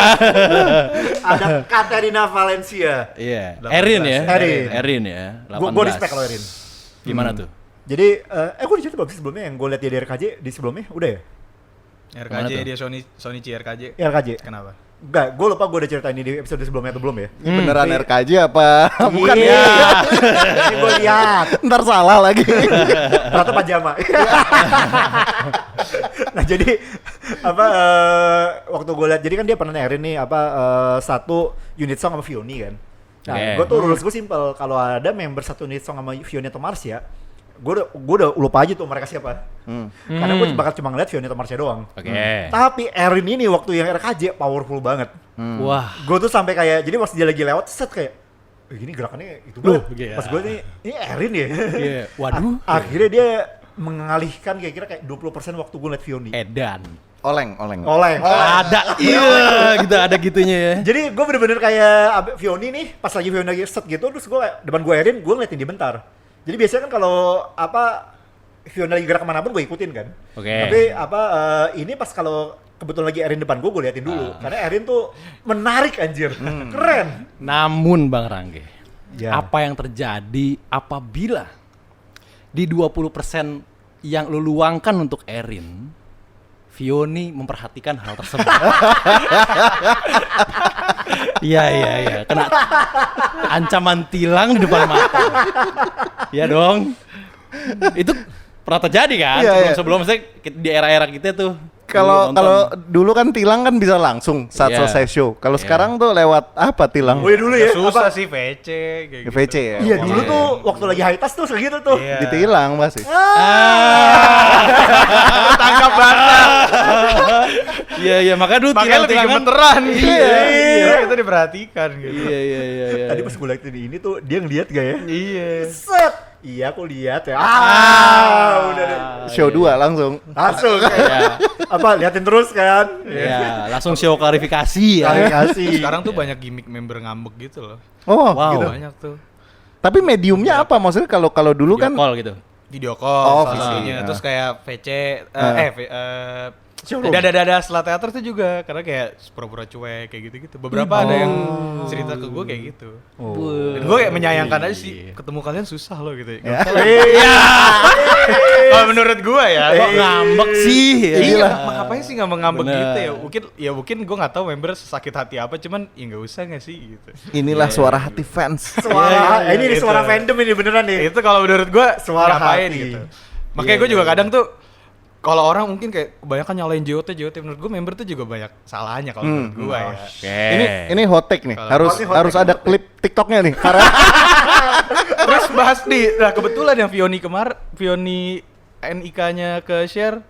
Ada Katerina Valencia. Iya. 18. Erin ya. Erin. Erin ya. Gua respect kalau Erin. Gimana tuh? Jadi, gua udah cerita belum sih sebelumnya yang gue liat dia di RKJ di sebelumnya? Udah ya? RKJ Kemana tuh? dia Sonichi RKJ. RKJ. Kenapa? Enggak, gue lupa gue udah ceritain ini di episode sebelumnya atau belum ya? Beneran Tapi- RKJ apa? Bukan Iya. ya. Ini gue lihat. Ntar salah lagi. Ternyata pajama. Nah jadi apa waktu gue lihat jadi kan dia pernah nairin nih apa satu unit song sama Fioni kan. Nah, Oke. gue tuh rules gue simple, kalau ada member satu unit song sama Fioni atau Marsha, gue udah lupa aja tuh mereka siapa. Karena gue bakal cuma ngeliat Fioni atau Marsha doang. Oke. Tapi Erin ini waktu yang RKJ powerful banget. Wah. Gue tuh sampai kayak jadi pas dia lagi lewat set kayak gini gerakannya itu Loh, banget. iya. Pas gue nih ini Erin ya. Iya. Waduh. Akhirnya dia mengalihkan kira-kira kayak 20% waktu gue liat Fioni. Edan. Oleng. Oleng. Ada. Iya, gitu ada gitunya ya. Jadi gue bener-bener kayak Fioni nih, pas lagi Fioni lagi set gitu, terus gue depan gue Erin, gue ngeliatin dia bentar. Jadi biasanya kan kalau apa Fioni lagi gerak kemana pun gue ikutin kan. Oke. Tapi apa ini pas kalau kebetulan lagi Erin depan gue liatin dulu. Karena Erin tuh menarik anjir, keren. Namun Bang Rangge, Ya. apa yang terjadi apabila di 20% yang lu luangkan untuk Erin, Fioni memperhatikan hal tersebut? Iya. Kena ancaman tilang di depan mata. Iya dong. Itu pernah terjadi kan? Iya, iya. Sebelum saya di era-era kita tuh Kalau nonton. dulu kan tilang kan bisa langsung saat Iya. selesai show. Kalau Iya. sekarang tuh lewat apa tilang? Oh ya dulu ya. Susah apa? sih VC kayak gitu. VC ya. Iya dulu tuh waktu lagi high tas tuh segitu tuh. Iya. Ditilang pasti. Tangkap basah. Iya, makanya dulu Makanya lebih tilang-tilangan. gemeteran. Iya. Itu diperhatikan gitu. Iya. Tadi pas gue liat ini tuh dia ngeliat gak ya? Iya. Set. Iya aku lihat ya. Udah deh. Show 2 langsung. Langsung Iya. apa liatin terus kan? Iya, langsung show klarifikasi ya. Klarifikasi. Sekarang tuh banyak gimmick member ngambek gitu loh. Oh, Wow. gitu. Banyak tuh. Tapi mediumnya apa? Maksudnya kalau dulu Video kan call gitu. Video call Oh, salah visi. satunya. Terus kayak VC Showroom. dada setelah teater tuh juga karena kayak pura-pura cuek kayak gitu-gitu. Beberapa ada yang cerita ke gue kayak gitu. Dan gue kayak menyayangkan aja sih, ketemu kalian susah loh gitu. Ya. Kalau menurut gue ya, Kok ngambek sih? iya, ngapain sih nggak ngambek Bener. gitu ya? Mungkin gue nggak tahu member sakit hati apa, cuman ya nggak usah nggak sih gitu. inilah suara hati fans. Suara ini gitu. suara fandom ini beneran nih. Itu kalau menurut gue Suara ngapain hati. gitu. Makanya gue juga kadang tuh kalau orang mungkin kayak kebanyakan nyalain JOT menurut gue member tuh juga banyak salahnya kalau menurut gue ya. Oke. Ini hot take nih. Kalau- Harus ini hot harus take, ada hot take. klip TikToknya nih. Karena Terus bahas nih, nah kebetulan yang Vioni NIK-nya ke share.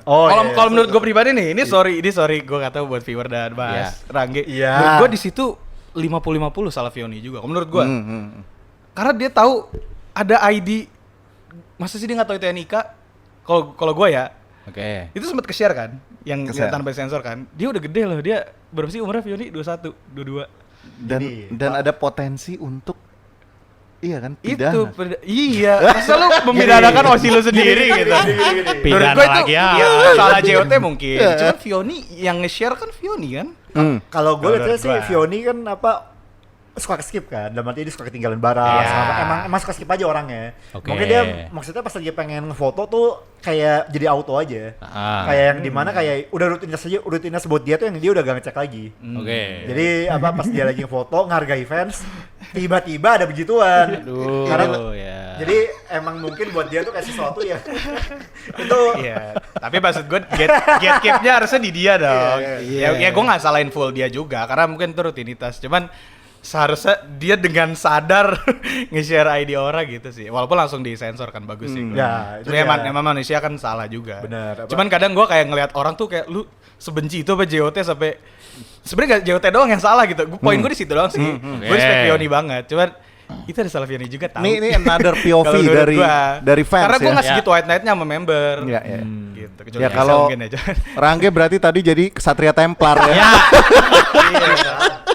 Oh, Kalau menurut gue pribadi nih, ini sorry gue kata buat viewer dan bahas Rangge. Iya. Menurut gue di situ 50-50 salah Vioni juga. Kalau menurut gue, karena dia tahu ada ID. Masa sih dia nggak tahu itu NIK? Kalau gue ya, Oke. itu sempat ke-share kan, yang Ke-share. tanpa sensor kan. Dia udah gede loh, dia berapa sih umurnya Vioni? 21, 22. dan ada potensi untuk iya kan pidana. Itu iya, masa lu memidanakan osi lu sendiri gitu. Menurut Pidana gua itu lagi ya. iya, salah JOT mungkin. Iya. Cuman Vioni yang nge-share kan Vioni kan. Kalau gue lihatnya Menurut sih gua. Vioni kan apa suka skip kan, dalam arti dia suka ketinggalan barang, Iya. emang suka skip aja orangnya. Oke. Mungkin dia maksudnya pas lagi pengen ngefoto tuh kayak jadi auto aja. Kayak yang dimana kayak udah rutinitas buat dia tuh yang dia udah gak ngecek lagi. Oke. Jadi apa pas dia lagi ngefoto ngehargai fans, tiba-tiba ada begituan. Aduh, Karena ya. jadi emang mungkin buat dia tuh kayak sesuatu ya. Itu Iya. Tapi maksud gue gatekeep-nya harusnya di dia dong. Iya. Ya gue nggak salahin full dia juga karena mungkin itu rutinitas. Cuman seharusnya dia dengan sadar nge-share ID orang gitu sih. Walaupun langsung disensor kan bagus sih. Ya, itu Sebenarnya dia. emang manusia kan salah juga. Benar, apa? Cuman kadang gue kayak ngelihat orang tuh kayak lu sebenci itu apa JOT sampai sebenarnya gak JOT doang yang salah gitu. Poin gue di situ doang sih. Gue respect Vioni banget. Cuman itu ada salah Vioni juga tahu. Ini another POV Kalau menurut dari fans karena gue ya. nggak segitu white night-nya sama member. Iya, iya. Gitu. Kecuali Ya Excel kalau mungkin aja. Rangge berarti tadi jadi Kesatria Templar ya.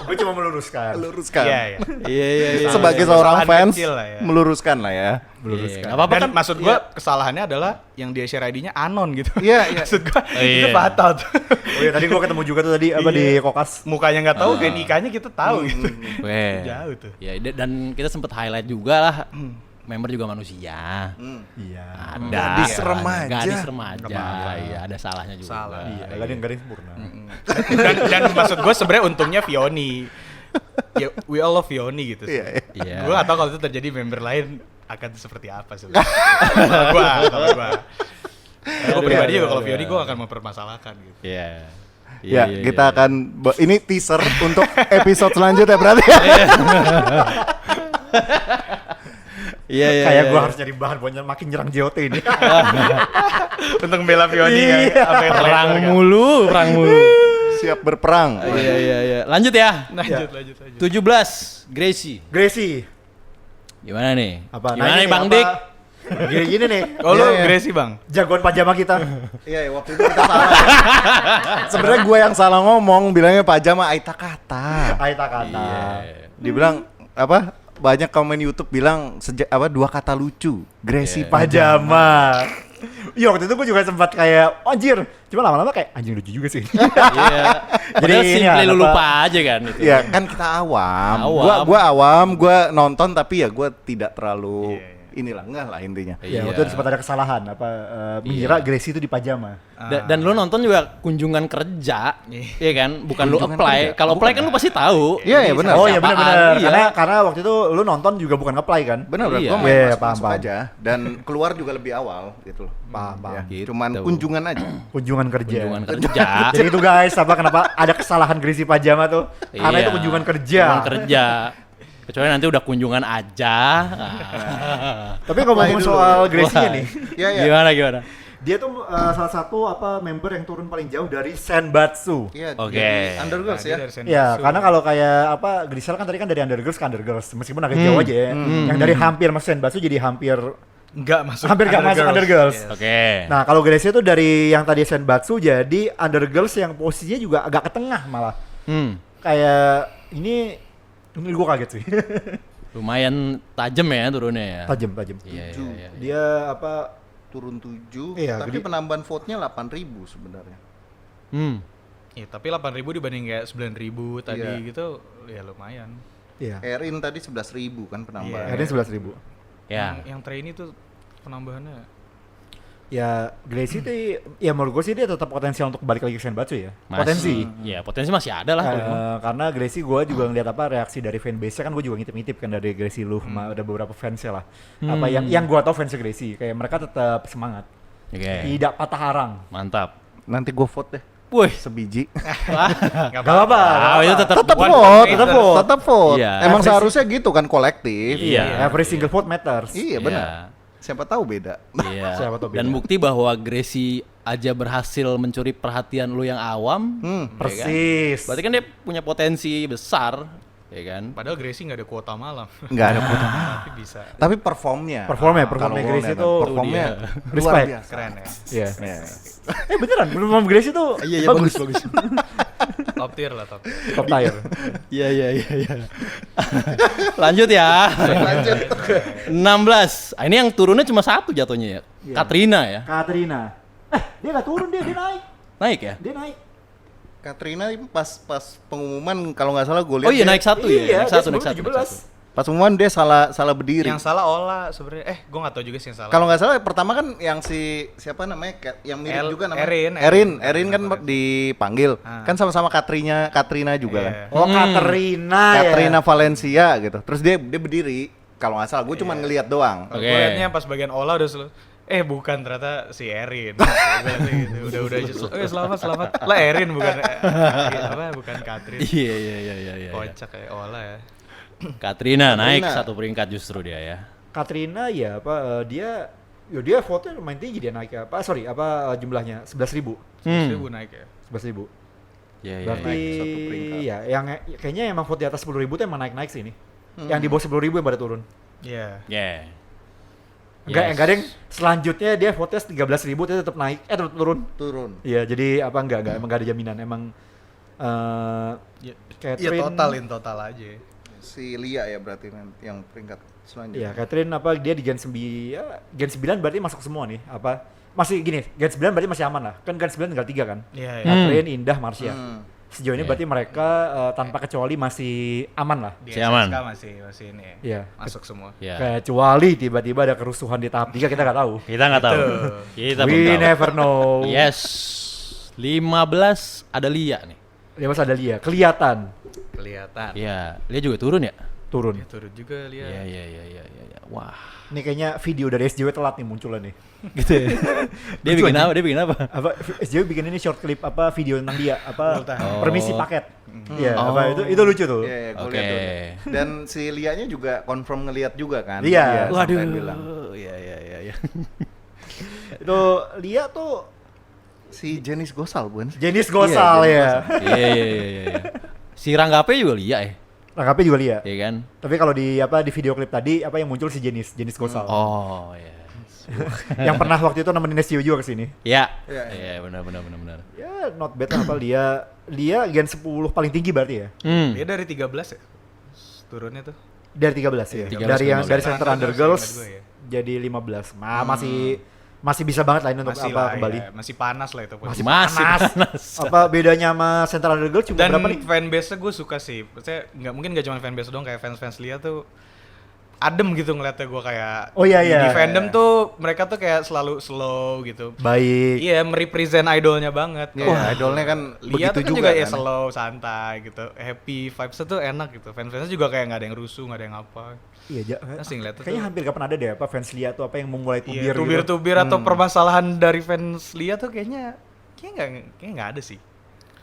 gue cuma meluruskan. Meluruskan. Iya, iya. Iya. Sebagai Kesalahan seorang fans kecil lah ya. meluruskan lah ya. Meluruskan. Enggak apa-apa Dan kan maksud gue kesalahannya adalah yang dia share ID-nya anon gitu. Iya, iya. Maksud gue itu Iya. fatal tuh. Oh iya tadi gue ketemu juga tuh tadi apa di Kokas. Mukanya nggak tahu, NIK-nya kita tahu gitu. Oke. Jauh tuh. Ya dan kita sempet highlight juga lah. Member juga manusia. Iya. Ada. Gadis remaja. Gadis remaja. Iya, ada salahnya juga. Salah. Iya, gak ada yang sempurna. Dan maksud gue sebenarnya untungnya Vioni. Ya, we all love Vioni gitu sih. Iya, iya. Iya. Gue gak tahu kalau itu terjadi member lain akan seperti apa sebenarnya. Kalau gue. Gue pribadi juga kalau Vioni gue akan mempermasalahkan gitu. Iya. Ya, kita akan ini teaser untuk episode selanjutnya berarti. Iya. Kayak gue harus nyari bahan buat makin nyerang JOT ini. Untuk membela Vioni Iya. kan. Sampai perang kan. mulu. Siap berperang. Iya. Lanjut ya. Lanjut. 17 Gracie. Gracie. Gimana nih? Apa? Gimana nih nanya Bang apa? Dik? Gini nih. Oh lu Iya, iya. Gracie bang? Jagoan pajama kita. Iya, waktu itu kita salah. Sebenarnya gue yang salah ngomong, bilangnya pajama Aita kata. Aita kata. Dibilang apa? Banyak komen YouTube bilang dua kata lucu. Gracie Pajama. Iya waktu itu gue juga sempat kayak anjir. Cuma lama-lama kayak anjing lucu juga sih. Iya. Jadi Jadi ini simply lu apa- lupa aja kan itu. Ya kan kita awam. Awam. Gua awam, gua nonton tapi ya gua tidak terlalu inilah enggak lah intinya. Ya, waktu itu sempat ada kesalahan mengira Gracie itu di pajama. Dan lu nonton juga kunjungan kerja, iya kan? Bukan lu Kunjungan apply. kerja. Kalau apply kan lu pasti tahu. Iya, iya, benar. Oh iya benar-benar. Iya. Karena waktu itu lu nonton juga bukan nge-play kan? Benar, Iya. gua main Iya, masuk paham. aja dan keluar juga lebih awal gitu loh. Paham. Ya, Gitu. cuman kunjungan aja. Kunjungan kerja. Kunjungan kerja. Jadi itu guys, kenapa ada kesalahan Gracie pajama tuh? Karena Iya. itu kunjungan kerja. Kunjungan kerja. Kecuali nanti udah kunjungan aja. Tapi ngomong dulu. soal Gracie-nya Wah. nih, Iya, iya. Gimana? dia tuh salah satu member yang turun paling jauh dari Senbatsu. Iya, Oke. jadi Undergirls ya. Ya, karena kalau kayak Grisel kan tadi kan dari Undergirls ke Undergirls, meskipun agak jauh aja ya. Yang dari hampir masuk Senbatsu jadi hampir Enggak masuk. masuk Undergirls. Yes. Oke. Nah, kalau Gracie tuh dari yang tadi Senbatsu jadi Undergirls yang posisinya juga agak ke tengah malah. Kayak ini gue kaget sih. Lumayan tajam ya turunnya ya. Tajam. Iya. Dia Turun 7, Iya, tapi gede. penambahan vote-nya 8.000 sebenarnya. Iya, tapi 8.000 dibanding kayak 9.000 tadi Iya. gitu, ya lumayan. Iya. Erin tadi 11.000 kan penambahan. Akhirnya 11.000. Ya. Yang trainee tuh penambahannya. Ya, Gracie tuh ya menurut gue sih dia tetap potensial untuk balik lagi ke Senbatsu ya. Potensi. Ya, potensi masih ada lah. kalau emang. Karena Gracie gue juga ngeliat reaksi dari fanbase-nya kan gue juga ngintip-ngintip kan dari Gracie lu sama ada beberapa fansnya lah. Yang gue tau fansnya Gracie kayak mereka tetap semangat. Oke. Tidak patah arang. Mantap. Nanti gue vote deh Wih. sebiji. Gak apa-apa. itu tetap Tetap One vote, vote, tetap vote, tetap vote. Iya. Emang Every seharusnya gitu kan kolektif. Iya. Every single vote matters. Iya benar. Siapa tahu beda. Iya. Siapa tahu Dan beda. bukti bahwa Gracie aja berhasil mencuri perhatian lu yang awam. ya kan? Persis. Berarti kan dia punya potensi besar, ya kan? Padahal Gracie nggak ada kuota malam. Enggak ada vote. Tapi bisa. Tapi performnya. Performnya Kalau gua Gracie lihat, tuh performnya luar respect. biasa. Keren ya. Iya. Iya. Beneran, perform Gracie tuh bagus. Top tier lah, top. Top tier. Iya. Lanjut ya. Lanjut. 16. Ini yang turunnya cuma satu jatuhnya ya. Iya. Katrina ya. Katrina. Dia nggak turun dia naik. Naik ya? Dia naik. Katrina pas pengumuman kalau nggak salah gue lihat Oh iya dia- naik satu ya. Iya, Naik satu, dia naik satu. sebelum naik 17. satu. Pas pengumuman dia salah berdiri. Yang salah Ola sebenarnya. Gue nggak tahu juga sih yang salah. Kalau nggak salah pertama kan yang siapa namanya yang mirip juga namanya Erin kan dipanggil kan sama-sama Katrina juga kan. Iya. Oh, Katrina ya. Katrina Valencia gitu. Terus dia berdiri kalau nggak salah gue cuma ngelihat doang. Oke. Gue liatnya pas bagian Ola udah bukan ternyata si Erin. udah selamat. Lah Erin bukan bukan Katrin. Iya. Kocak kayak Ola ya. Katrina naik Katrina. satu peringkat justru dia ya. Katrina ya dia vote-nya lumayan tinggi dia naik jumlahnya 11.000. 1.000 naik ya. 11.000. Iya. Berarti naik satu peringkat. ya yang kayaknya emang vote di atas 10.000 tuh emang naik sih ini. Yang di bawah 10.000 yang pada turun. Iya. Ya. Enggak ada yang selanjutnya dia vote-nya 13.000 dia tetap naik tetap turun. Turun. Iya, jadi enggak emang enggak ada jaminan. Emang Iya Catherine total aja. Si Lia ya berarti yang peringkat Iya, selanjutnya. Catherine dia di Gen 9 Gen 9 berarti masuk semua nih. Masih gini, Gen 9 berarti masih aman lah. Kan Gen 9 tinggal 3 kan. Iya. Catherine, Indah, Marsha. Sejauh ini Iya. berarti mereka tanpa kecuali masih aman lah. Di Si aman. SSK masih ini ya. Iya. Masuk semua. Ya. Kecuali tiba-tiba ada kerusuhan di tahap 3 kita nggak tahu. Kita nggak tahu. Kita belum We tahu. never know. Yes. 15 ada Lia nih. Dia masih ada Lia, kelihatan Kelihatan. Iya, Lia juga turun ya? turun. Ya, turun juga lihat. Iya. Wah. Ini kayaknya video dari SJW telat nih munculnya nih. Gitu ya. Dia bikin apa? SJW bikin ini short clip video tentang dia Oh. permisi paket. Iya, itu lucu tuh. Iya, gue Oke. lihat tuh. Dan si Lianya juga confirm ngelihat juga kan. Iya. Dia sampai bilang. Iya. Itu Lia tuh Si Jenis Gosal bukan? jenis gosal Iya, ya. Iya. Si Ranggape juga Lia ya? Rangkapnya juga Lia. Iya kan? Tapi kalau di video klip tadi yang muncul si jenis gosal. Oh, iya. Yang pernah waktu itu nemenin SJW juga kesini. Iya. Iya. Iya, benar. Ya not bad lah Lia Gen 10 paling tinggi berarti ya. Dia dari 13 ya. Turunnya tuh. Dari 13 ya. 13, Dari 15. dari center Undergirls Ingat gue ya. jadi 15. Masih bisa banget lah ini untuk Masih lah, kembali. ya. Masih panas lah itu. Masih Masih panas. Bedanya sama center Undergirls cuma Dan berapa nih? fanbase-nya gue suka sih. Maksudnya mungkin gak cuma fanbase doang, kayak fans-fans Lia tuh adem gitu ngeliatnya gue kayak Oh, iya, iya. di fandom tuh mereka tuh kayak selalu slow gitu. Baik. Iya, merepresent idolnya banget. Ya, idolnya kan Lia begitu tuh kan juga juga ya kan. slow, santai gitu. Happy vibes-nya tuh enak gitu. Fans-fansnya juga kayak nggak ada yang rusuh, nggak ada yang apa. Iya, Asing lihat tuh. kayaknya hampir gak pernah ada deh apa fans Lia tuh apa yang memulai Iya, tubir gitu. tubir-tubir atau permasalahan dari fans Lia tuh kayaknya nggak ada sih.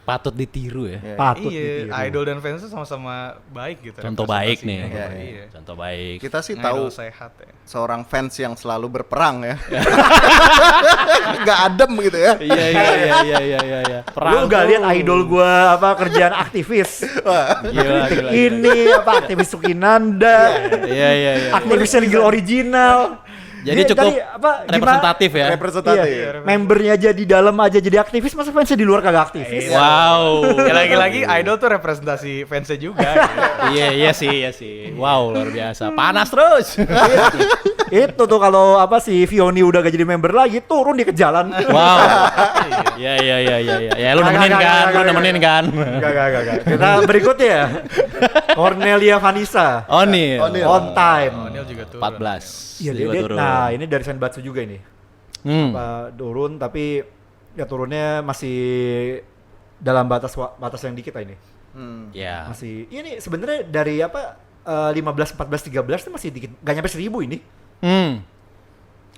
Patut ditiru ya. Iya. Patut Iya, ditiru. idol dan fans tuh sama-sama baik gitu. Contoh baik nih. representasinya. Iya, Iya. Contoh baik. Kita sih Idol tahu sehat ya. seorang fans yang selalu berperang ya. Gak adem gitu ya. Iya iya. Lu gak lihat idol gua apa kerjaan aktivis. Gila, Kritik gila, ini apa aktivis Sukinanda. Iya. Aktivis Negil original. Jadi Dia cukup dari, apa, representatif ya. Representatif. Iya, membernya aja di dalam aja jadi aktivis, masa fansnya di luar kagak aktivis? Wow. Ya lagi-lagi idol tuh representasi fansnya juga. Gitu. Iya sih. Wow, luar biasa. Panas terus. Itu tuh kalau apa si Vioni udah gak jadi member lagi, turun di ke jalan. Wow. Iya. Ya lu nemenin kan, lu nemenin kan. Gak. Kita berikutnya ya. Cornelia Vanessa. Oni. On time. Neil juga tuh. 14. Iya, Juga dia, turun. nah ini dari Senbatsu juga ini. Hmm. Turun tapi ya turunnya masih dalam batas yang dikit lah ini. Ya. Masih ini sebenarnya dari apa 15, 14, 13 itu masih dikit, gak nyampe 1000 ini.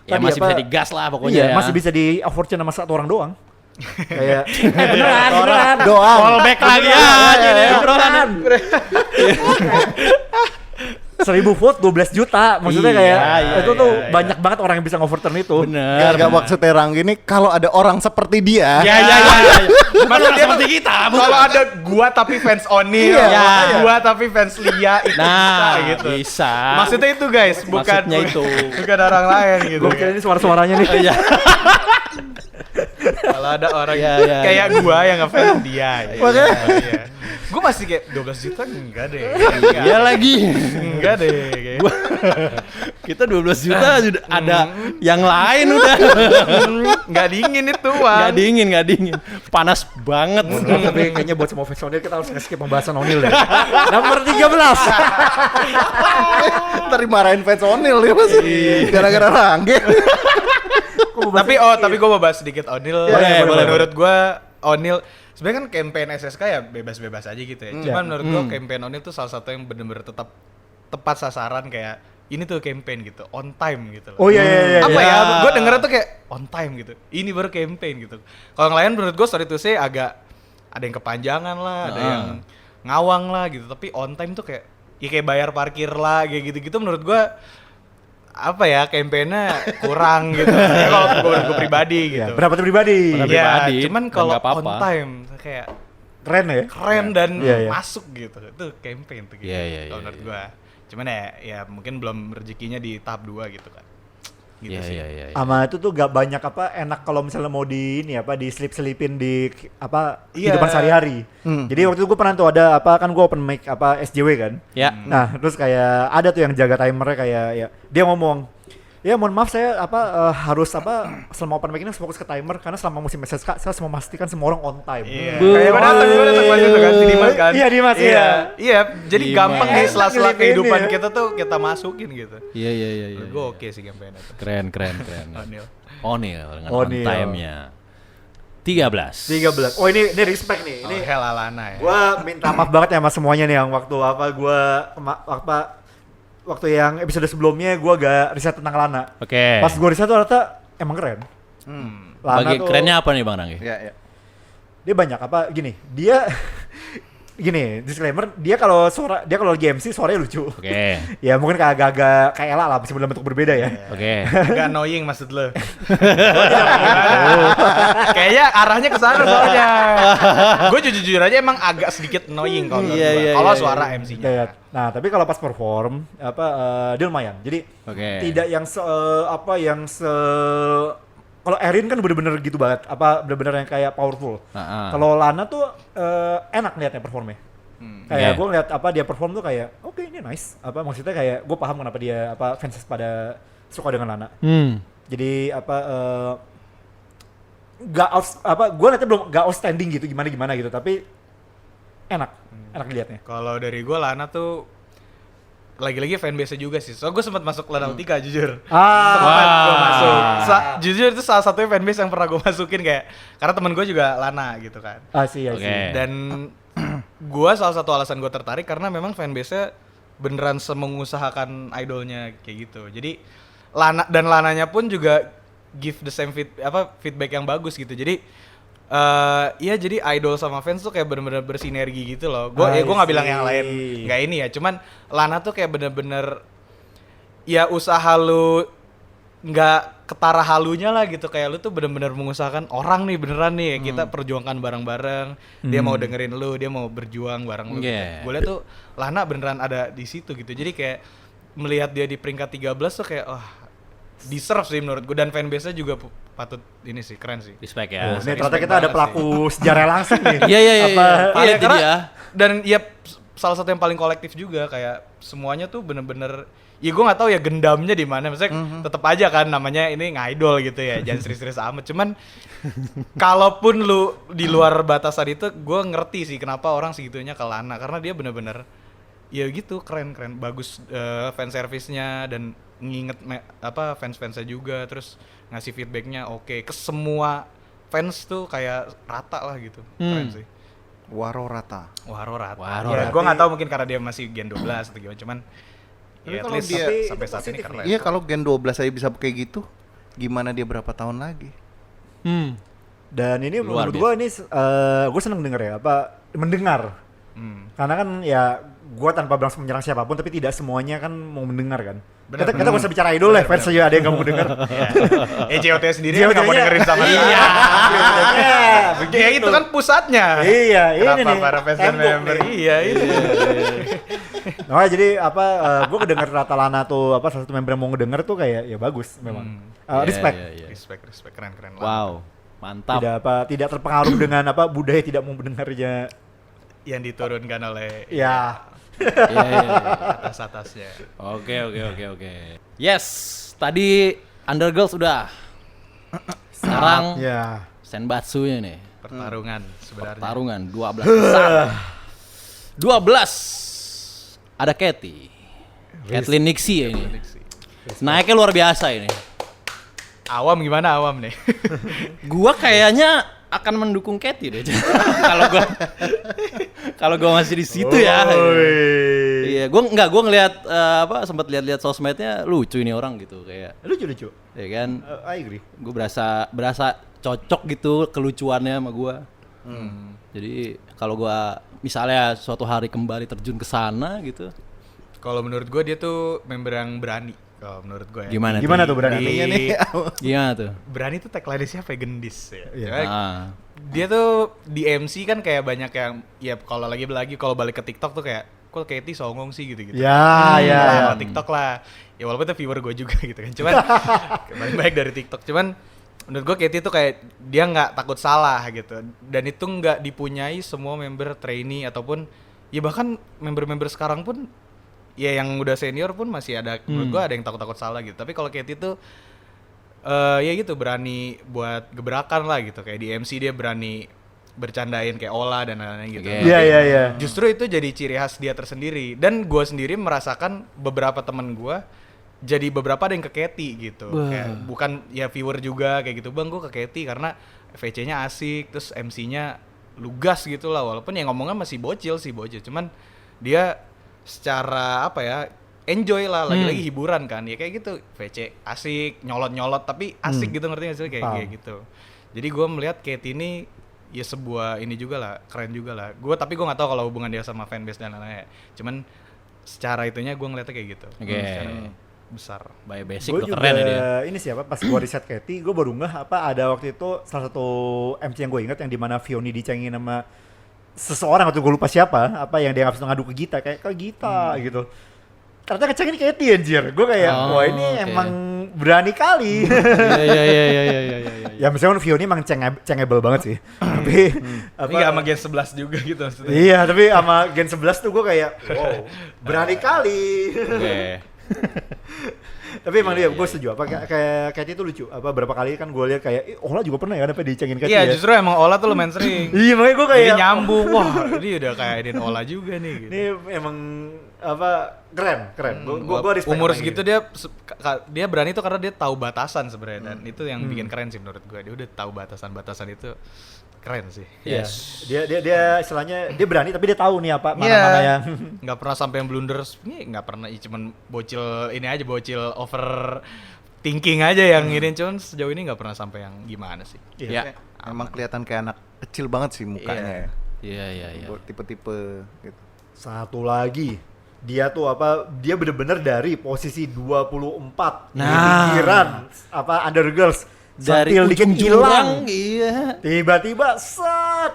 Ya Tadi masih apa- bisa digas lah pokoknya Iya, ya. masih bisa di fortune sama satu orang doang. Kayak beneran. Doang. Callback lagi aja deh obrolan. 1000 vote 12 juta. Maksudnya Iya, kayak iya, itu tuh iya. banyak banget orang yang bisa ngoverturn itu. Bener. Gak maksudnya Rang gini, kalau ada orang seperti dia, Ya. Bukan orang seperti kita, bukan. Kalau ada gua tapi fans Oni, Iya. gua tapi fans Lia itu Nah, bisa gitu. bisa. Maksudnya itu guys, bukan Maksudnya itu. bukan orang lain gitu. Gue kira ini suara-suaranya nih. Iya. Kalau ada orang Iya, iya, kayak gua yang ngefans dia. Makanya. Iya. Gua masih kayak 12 juta enggak deh. Iya lagi. Enggak deh. Kayak. Kita 12 juta sudah ada yang lain udah. Enggak dingin itu, Gak dingin. Panas banget. Tapi kayaknya buat semua fans O'Neal kita harus nge-skip pembahasan O'Neal deh. Nomor 13. ntar dimarahin fans O'Neal dia masih gara-gara Rangge. Tapi gue mau bahas sedikit O'Neal. Boleh. Menurut gue O'Neal sebenarnya kan campaign SSK ya bebas-bebas aja gitu ya. Cuman menurut gue campaign O'Neal tuh salah satu yang bener-bener tepat sasaran kayak ini tuh campaign gitu, on time gitu loh. Oh iya. Apa iya. ya? Gue denger tuh kayak on time gitu. Ini baru campaign gitu. Kalau yang lain menurut gue story to say agak ada yang kepanjangan lah, ada yang ngawang lah gitu. Tapi on time tuh kayak ya kayak bayar parkir lah kayak gitu-gitu menurut gue apa ya campaignnya kurang gitu. Ya, kalau gue pribadi Iya, gitu. pendapat pribadi. Pendapat Iya, pribadi, cuman dan kalau nggak apa-apa. on time kayak Keren ya. keren dan Iya, iya. masuk gitu. Itu campaign tuh gitu. Iya, Kalau menurut iya. gua. Cuman ya mungkin belum rezekinya di tahap 2 gitu kan. Gitu sih. Iya. Sama itu tuh gak banyak apa enak kalau misalnya mau di ini apa di selip-selipin di apa Iya. kehidupan sehari-hari. Jadi waktu itu gue pernah tuh ada apa kan gue open mic apa SJW kan. Ya. Nah, terus kayak ada tuh yang jaga timernya kayak ya dia ngomong, "Ya mohon maaf saya harus selama open mic ini harus fokus ke timer karena selama musim SSK saya harus memastikan semua orang on time." Iya. Bu- Kayak gua datang pas itu kan si Dimas kan. Iya, Dimas, iya. Iya, jadi Dimas. gampang nih sela-sela Enak kehidupan ngeliatin ya. kita tuh kita masukin gitu. Iya. Menurut gua oke sih campaign itu. Keren. O'Neal. O'Neal dengan on O'Neal. time-nya. 13. 13. Oh ini respect nih. Ini Oh, Hell Alana ya. gua minta maaf banget ya sama semuanya nih yang waktu waktu yang episode sebelumnya gua gak riset tentang Lana. Oke. Pas gua riset tuh ternyata emang keren. Lana Bagi tuh kerennya apa nih Bang Ranggi? Ya. dia banyak apa gini. Dia gini, disclaimer, dia kalau lagi MC suaranya lucu. Oke. Ya mungkin agak kayak Ella lah meskipun dalam bentuk berbeda ya. Oke. Agak annoying maksud lo. Kayaknya arahnya ke sana soalnya. Gue jujur aja emang agak sedikit annoying kalau menurut Iya, gua. iya, Kalau iya, suara iya. MC-nya. Kayak, nah, tapi kalau pas perform dia lumayan. Jadi Oke. tidak yang kalau Erin kan bener-bener gitu banget, bener-bener yang kayak powerful. Kalau Lana tuh enak liatnya performnya. Kayak Oke. gue ngeliat dia perform tuh kayak oke, ini nice. Maksudnya kayak gue paham kenapa dia fans pada suka dengan Lana. Jadi gue liatnya belum gak outstanding gitu gimana gitu, tapi enak dilihatnya. Kalau dari gue Lana tuh lagi-lagi fanbase juga sih. So gue sempat masuk Lana Nautica jujur. Ah, Gue masuk. Jujur itu salah satunya fanbase yang pernah gue masukin kayak karena temen gue juga Lana gitu kan. sih. Oke. Dan gue salah satu alasan gue tertarik karena memang fanbase-nya beneran mengusahakan idolnya kayak gitu. Jadi Lananya pun juga give the same feedback yang bagus gitu. Jadi iya jadi idol sama fans tuh kayak bener-bener bersinergi gitu loh. Gue nggak bilang yang lain nggak ini ya. Cuman Lana tuh kayak bener-bener ya usaha lu nggak ketara halunya lah gitu, kayak lu tuh bener-bener mengusahakan orang nih beneran nih kita perjuangkan bareng-bareng. Dia mau dengerin lu, dia mau berjuang bareng lu. Yeah. Gue liat tuh Lana beneran ada di situ gitu. Jadi kayak melihat dia di peringkat 13 tuh kayak deserve sih menurut gue, dan fanbase-nya juga patut ini sih, keren sih. Respect ya. Ini ternyata kita ada pelaku sejarah langsung nih. Iya. Iya, karena ya. dan ya salah satu yang paling kolektif juga, kayak semuanya tuh bener-bener ya gue nggak tahu ya gendamnya di mana, maksudnya tetap aja kan namanya ini ngidol gitu ya, jangan serius-serius amat. Cuman kalaupun lu di luar batasan itu, gue ngerti sih kenapa orang segitunya ke Lana, karena dia bener-bener ya gitu keren bagus fan service-nya dan nginget fans-fansnya juga, terus ngasih feedbacknya oke ke semua fans tuh kayak rata lah gitu. Keren sih. Waro rata. Ya, gue nggak tahu mungkin karena dia masih Gen 12 atau gimana, cuman Tapi ya at kalau least dia sampai saat ini keren. Iya, kalau Gen 12 aja bisa kayak gitu, gimana dia berapa tahun lagi? Dan ini Luar menurut gue ini gue seneng denger ya, mendengar. Karena kan ya gue tanpa berlangsung menyerang siapapun, tapi tidak semuanya kan mau mendengar kan. Kita gak usah bicara idol lah, fans aja ada yang gak mau dengar. JOT sendiri kan gak mau dengerin sama dia. Ya itu kan pusatnya. Iya, ini Kenapa nih. para fans dan member? Iya. Nah, jadi gue kedenger rata Lana tuh salah satu member yang mau ngedenger tuh kayak ya bagus memang. Respect. Iya. Respect, keren. Wow, mantap. Tidak terpengaruh dengan budaya tidak mau mendengarnya. Yang diturunkan oleh Ya. atas-atasnya. Oke. Yes, tadi Undergirls udah. Sekarang Ya. Senbatsu-nya nih. Pertarungan sebenarnya. Pertarungan 12 besar. 12. Ada Katy. Kathleen Nixie ya ini. Naiknya luar biasa ini. Awam gimana awam nih? Gua kayaknya akan mendukung Katy deh. Kalau gua masih di situ ya. Iya, gua ngelihat sempat lihat sosmednya, lucu ini orang gitu kayak. Lucu. Ya kan? I agree. Gue berasa cocok gitu kelucuannya sama gua. Jadi kalau gua misalnya suatu hari kembali terjun ke sana gitu. Kalau menurut gue dia tuh member yang berani. Kalau menurut gue ya. Gimana tuh beraninya nih? Gimana tuh? Berani tuh tagline siapa ya? Gendis ya. Iya. Dia tuh di MC kan kayak banyak yang ya kalau lagi kalau balik ke TikTok tuh kayak kok Katy songong sih gitu. Ya. Sama TikTok lah. Ya walaupun itu viewer gue juga gitu kan. Cuman baik dari TikTok. Cuman menurut gue Katy tuh kayak dia nggak takut salah gitu. Dan itu nggak dipunyai semua member trainee ataupun ya bahkan member-member sekarang pun ya yang udah senior pun masih ada, menurut gue ada yang takut-takut salah gitu. Tapi kalau Katy tuh ya gitu berani buat gebrakan lah gitu. Kayak di MC dia berani bercandain kayak Ola dan lain-lain gitu. Iya. Justru itu jadi ciri khas dia tersendiri. Dan gue sendiri merasakan beberapa temen gue jadi beberapa ada yang ke Katy gitu. Kayak bukan ya viewer juga kayak gitu. Bang gue ke Katy karena VC-nya asik, terus MC-nya lugas gitu lah. Walaupun yang ngomongnya masih bocil. Cuman dia secara enjoy lah, lagi-lagi hiburan kan, ya kayak gitu. VC asik, nyolot tapi asik gitu, ngerti gak sih kayak gitu. Jadi gue melihat Katy ini ya sebuah ini juga lah, keren juga lah. Tapi gue nggak tahu kalau hubungan dia sama fanbase dan lain-lain. Cuman secara itunya gue ngeliatnya kayak gitu. Secara besar. By basic Gue tuh juga keren ya dia. ini siapa pas gue riset Katy, gue baru ngeh ada waktu itu salah satu MC yang gue ingat yang dimana Vioni dicengin sama seseorang atau gue lupa siapa, yang dia nggak bisa ngadu ke Gita kayak ke Gita gitu. Ternyata kecengin Katy anjir. Gue kayak wah ini emang berani kali. Iya. Ya misalnya Vioni emang cengebel banget sih. Tapi Ini gak sama Gen 11 juga gitu maksudnya. Iya, tapi sama Gen 11 tuh gue kayak wow, berani kali. Oke. Tapi emang dia, gue setuju. Kayak Katy itu lucu. Berapa kali kan gue lihat kayak, Ola juga pernah ya dicengin Katy. Iya, justru emang Ola tuh lumayan sering. Iya, makanya gue kayak Jadi nyambung. Wah, dia udah kayak Ola juga nih. Gitu. Ini emang keren. Gua respect umur sama segitu gitu. dia berani tuh karena dia tahu batasan sebenarnya dan itu yang bikin keren sih menurut gue. Dia udah tahu batasan itu keren sih. Iya. Yes. Dia istilahnya dia berani tapi dia tahu nih apa mana yang Nggak pernah sampai yang blunder, ini nggak pernah, cuman bocil over thinking aja yang ini, cuman sejauh ini nggak pernah sampai yang gimana sih. Iya. Emang kelihatan kayak anak kecil banget sih mukanya ya. Iya. Buat tipe-tipe gitu. satu lagi. Dia tuh dia bener-bener dari posisi 24 Nah. pinggiran undergirls Dari sentil dikit ujung hilang. jurang, iya. Tiba-tiba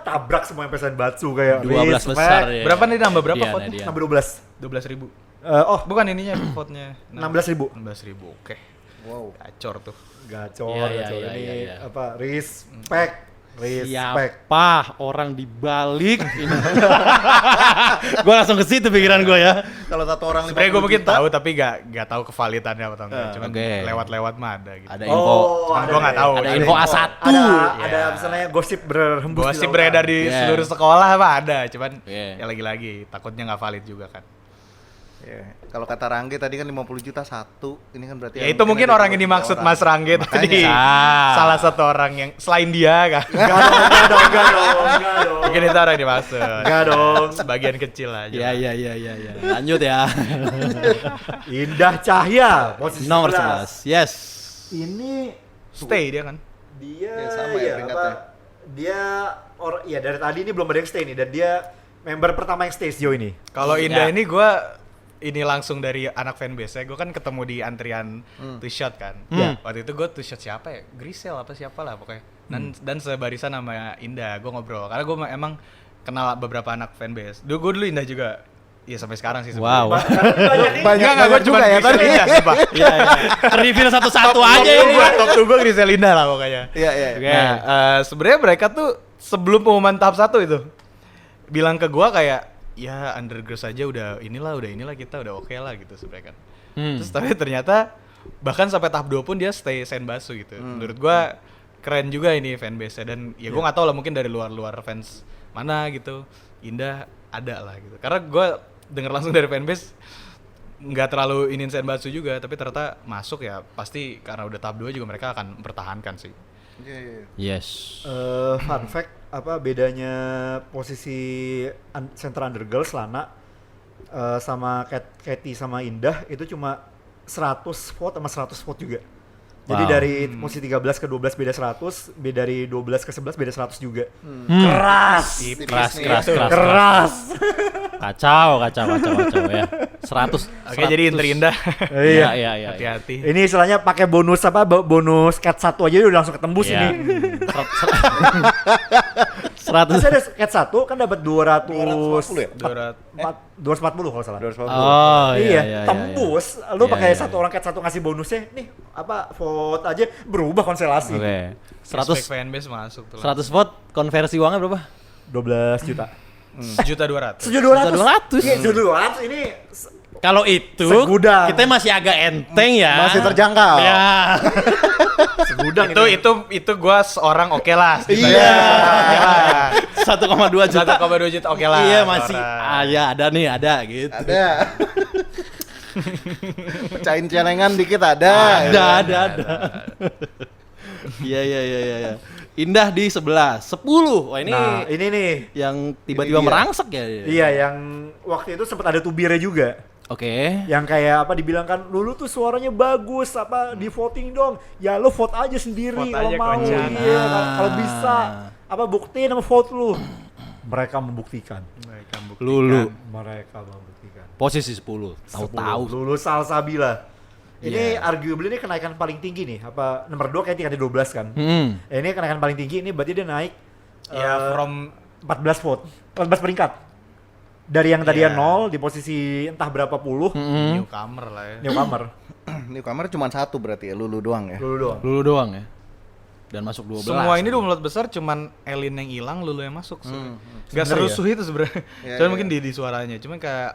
tabrak semua yang pesan Batsu kayak 12 besar ya. Berapa nih nambah berapa Dian, vote? Dian. Sampai 12. 12.000. Bukan Ininya vote-nya. 16.000. 16.000. Oke. Wow. Gacor tuh. Gacor, Iya, gacor. iya, Ini iya. respect. Siapa orang di balik ini? Gue langsung ke situ pikiran gue ya. Kalau satu orang Sebenarnya gue 50 mungkin juta, tahu tapi gak tahu kevalitannya atau enggak. Cuman oke. lewat-lewat mah ada gitu. Ada info. Cuman gua nggak tahu. Ada Ada info info. A1. Ada misalnya gosip berhembus. Gosip di beredar lautan. di Iya. seluruh sekolah mah ada, cuman Iya. ya lagi-lagi takutnya nggak valid juga kan. ya. Kalau kata Rangge tadi kan 50 juta satu, ini kan berarti Ya itu mungkin ada orang yang 23 dimaksud orang. Mas Rangge tadi. Ah. Salah satu orang yang selain dia kan. Enggak dong. Mungkin itu orang yang dimaksud. Enggak dong. Sebagian kecil aja. Iya. Lanjut ya. Indah Cahya posisi Nomor 11. 11. Yes. Ini Stay dia kan. dia Ya, sama ya peringkatnya. Dia dari tadi ini belum ada yang stay nih dan dia member pertama yang stay sejauh ini. Kalau Indah Ya. ini gue langsung dari anak fanbase gue kan ketemu di antrian two shot kan. Hmm. Waktu itu gue two shot siapa ya? Grisel apa siapa lah pokoknya. Dan sebarisan sama Indah gue ngobrol karena gue emang kenal beberapa anak fanbase. Gue dulu Indah juga. Iya sampai sekarang sih sebenarnya. Wow. Banyak juga ya tadi. Indah, sumpah. Iya. Reveal satu-satu aja ini. Top 2 gue Grisel Indah lah pokoknya. Iya. Oke. Nah, sebenarnya mereka tuh sebelum pengumuman tahap 1 itu bilang ke gua kayak ya undergirls aja udah inilah kita udah oke lah gitu sebenarnya kan. Terus tapi ternyata bahkan sampai tahap 2 pun dia stay Senbatsu gitu. Menurut gua keren juga ini fanbase-nya dan ya gua nggak tahu lah mungkin dari luar fans mana gitu. Indah ada lah gitu. Karena gua denger langsung dari fanbase nggak terlalu inin Senbatsu juga tapi ternyata masuk ya pasti karena udah tahap 2 juga mereka akan mempertahankan sih. Iya. Yes. Fun fact bedanya posisi center undergirls Lana sama Katy sama Indah itu cuma 100 vote sama 100 vote juga. Jadi Wow. dari posisi 13 ke 12 beda 100, dari 12 ke 11 beda 100 juga. Keras. Keras. Kacau ya. 100. Oke, jadi Intri Indah. Iya. Iya. Hati-hati. Ini istilahnya pakai bonus bonus cat 1 aja udah langsung ketembus Iya. ini. 100. Masih ada cat 1 kan dapat 240 ya? 240 kalau salah. 240. Oh iya, tembus. Lu Iya, pakai iya, satu iya. orang cat 1 ngasih bonusnya, nih vote aja berubah konstelasi. Oke. 100 100 fanbase masuk tuh. 100 vote konversi uangnya berapa? 12 juta. 1.200.000. 1.200. 1.200. Iya, 1.200 ini Kalau itu Segudang. kita masih agak enteng ya. Masih terjangkau. Ya. segudang Itu gua seorang oke lah. Iya. Oke lah. 1,2 juta. 1,2 juta oke lah. Iya masih seorang. ya ada gitu. Ada. Pecahin celengan dikit ada. Ada. Iya. Indah di 11. 10. Wah ini Nah, ini nih. yang tiba-tiba Ini dia. merangsek ya. Iya, yang waktu itu sempat ada tubirnya juga. Oke. Yang kayak dibilang kan, lu tuh suaranya bagus, di voting dong. Ya lu vote aja sendiri Vote kalau aja, mau. Kocan. Iya, kalau bisa. Buktiin sama vote lu. Mereka membuktikan. Mereka buktikan. Lulu. Mereka membuktikan. Posisi 10. Tahu-tahu. Lulus Salsabila. Ini Iya. arguably ini kenaikan paling tinggi nih. Nomor 2 kayak tingkat 12 kan. Ini kenaikan paling tinggi ini berarti dia naik Ya from 14 vote. 14 peringkat. Dari yang tadinya Iya. 0 di posisi entah berapa puluh newcomer lah ya. newcomer. Newcomer cuma satu berarti ya, Lulu doang ya. Lulu doang. Lulu doang ya. Dan masuk 12. Semua ini 12 besar cuman Elin yang hilang, Lulu yang masuk. Gak Sebenarnya serusuh itu sebenarnya. Iya, Cuman iya. mungkin di suaranya. Cuman kayak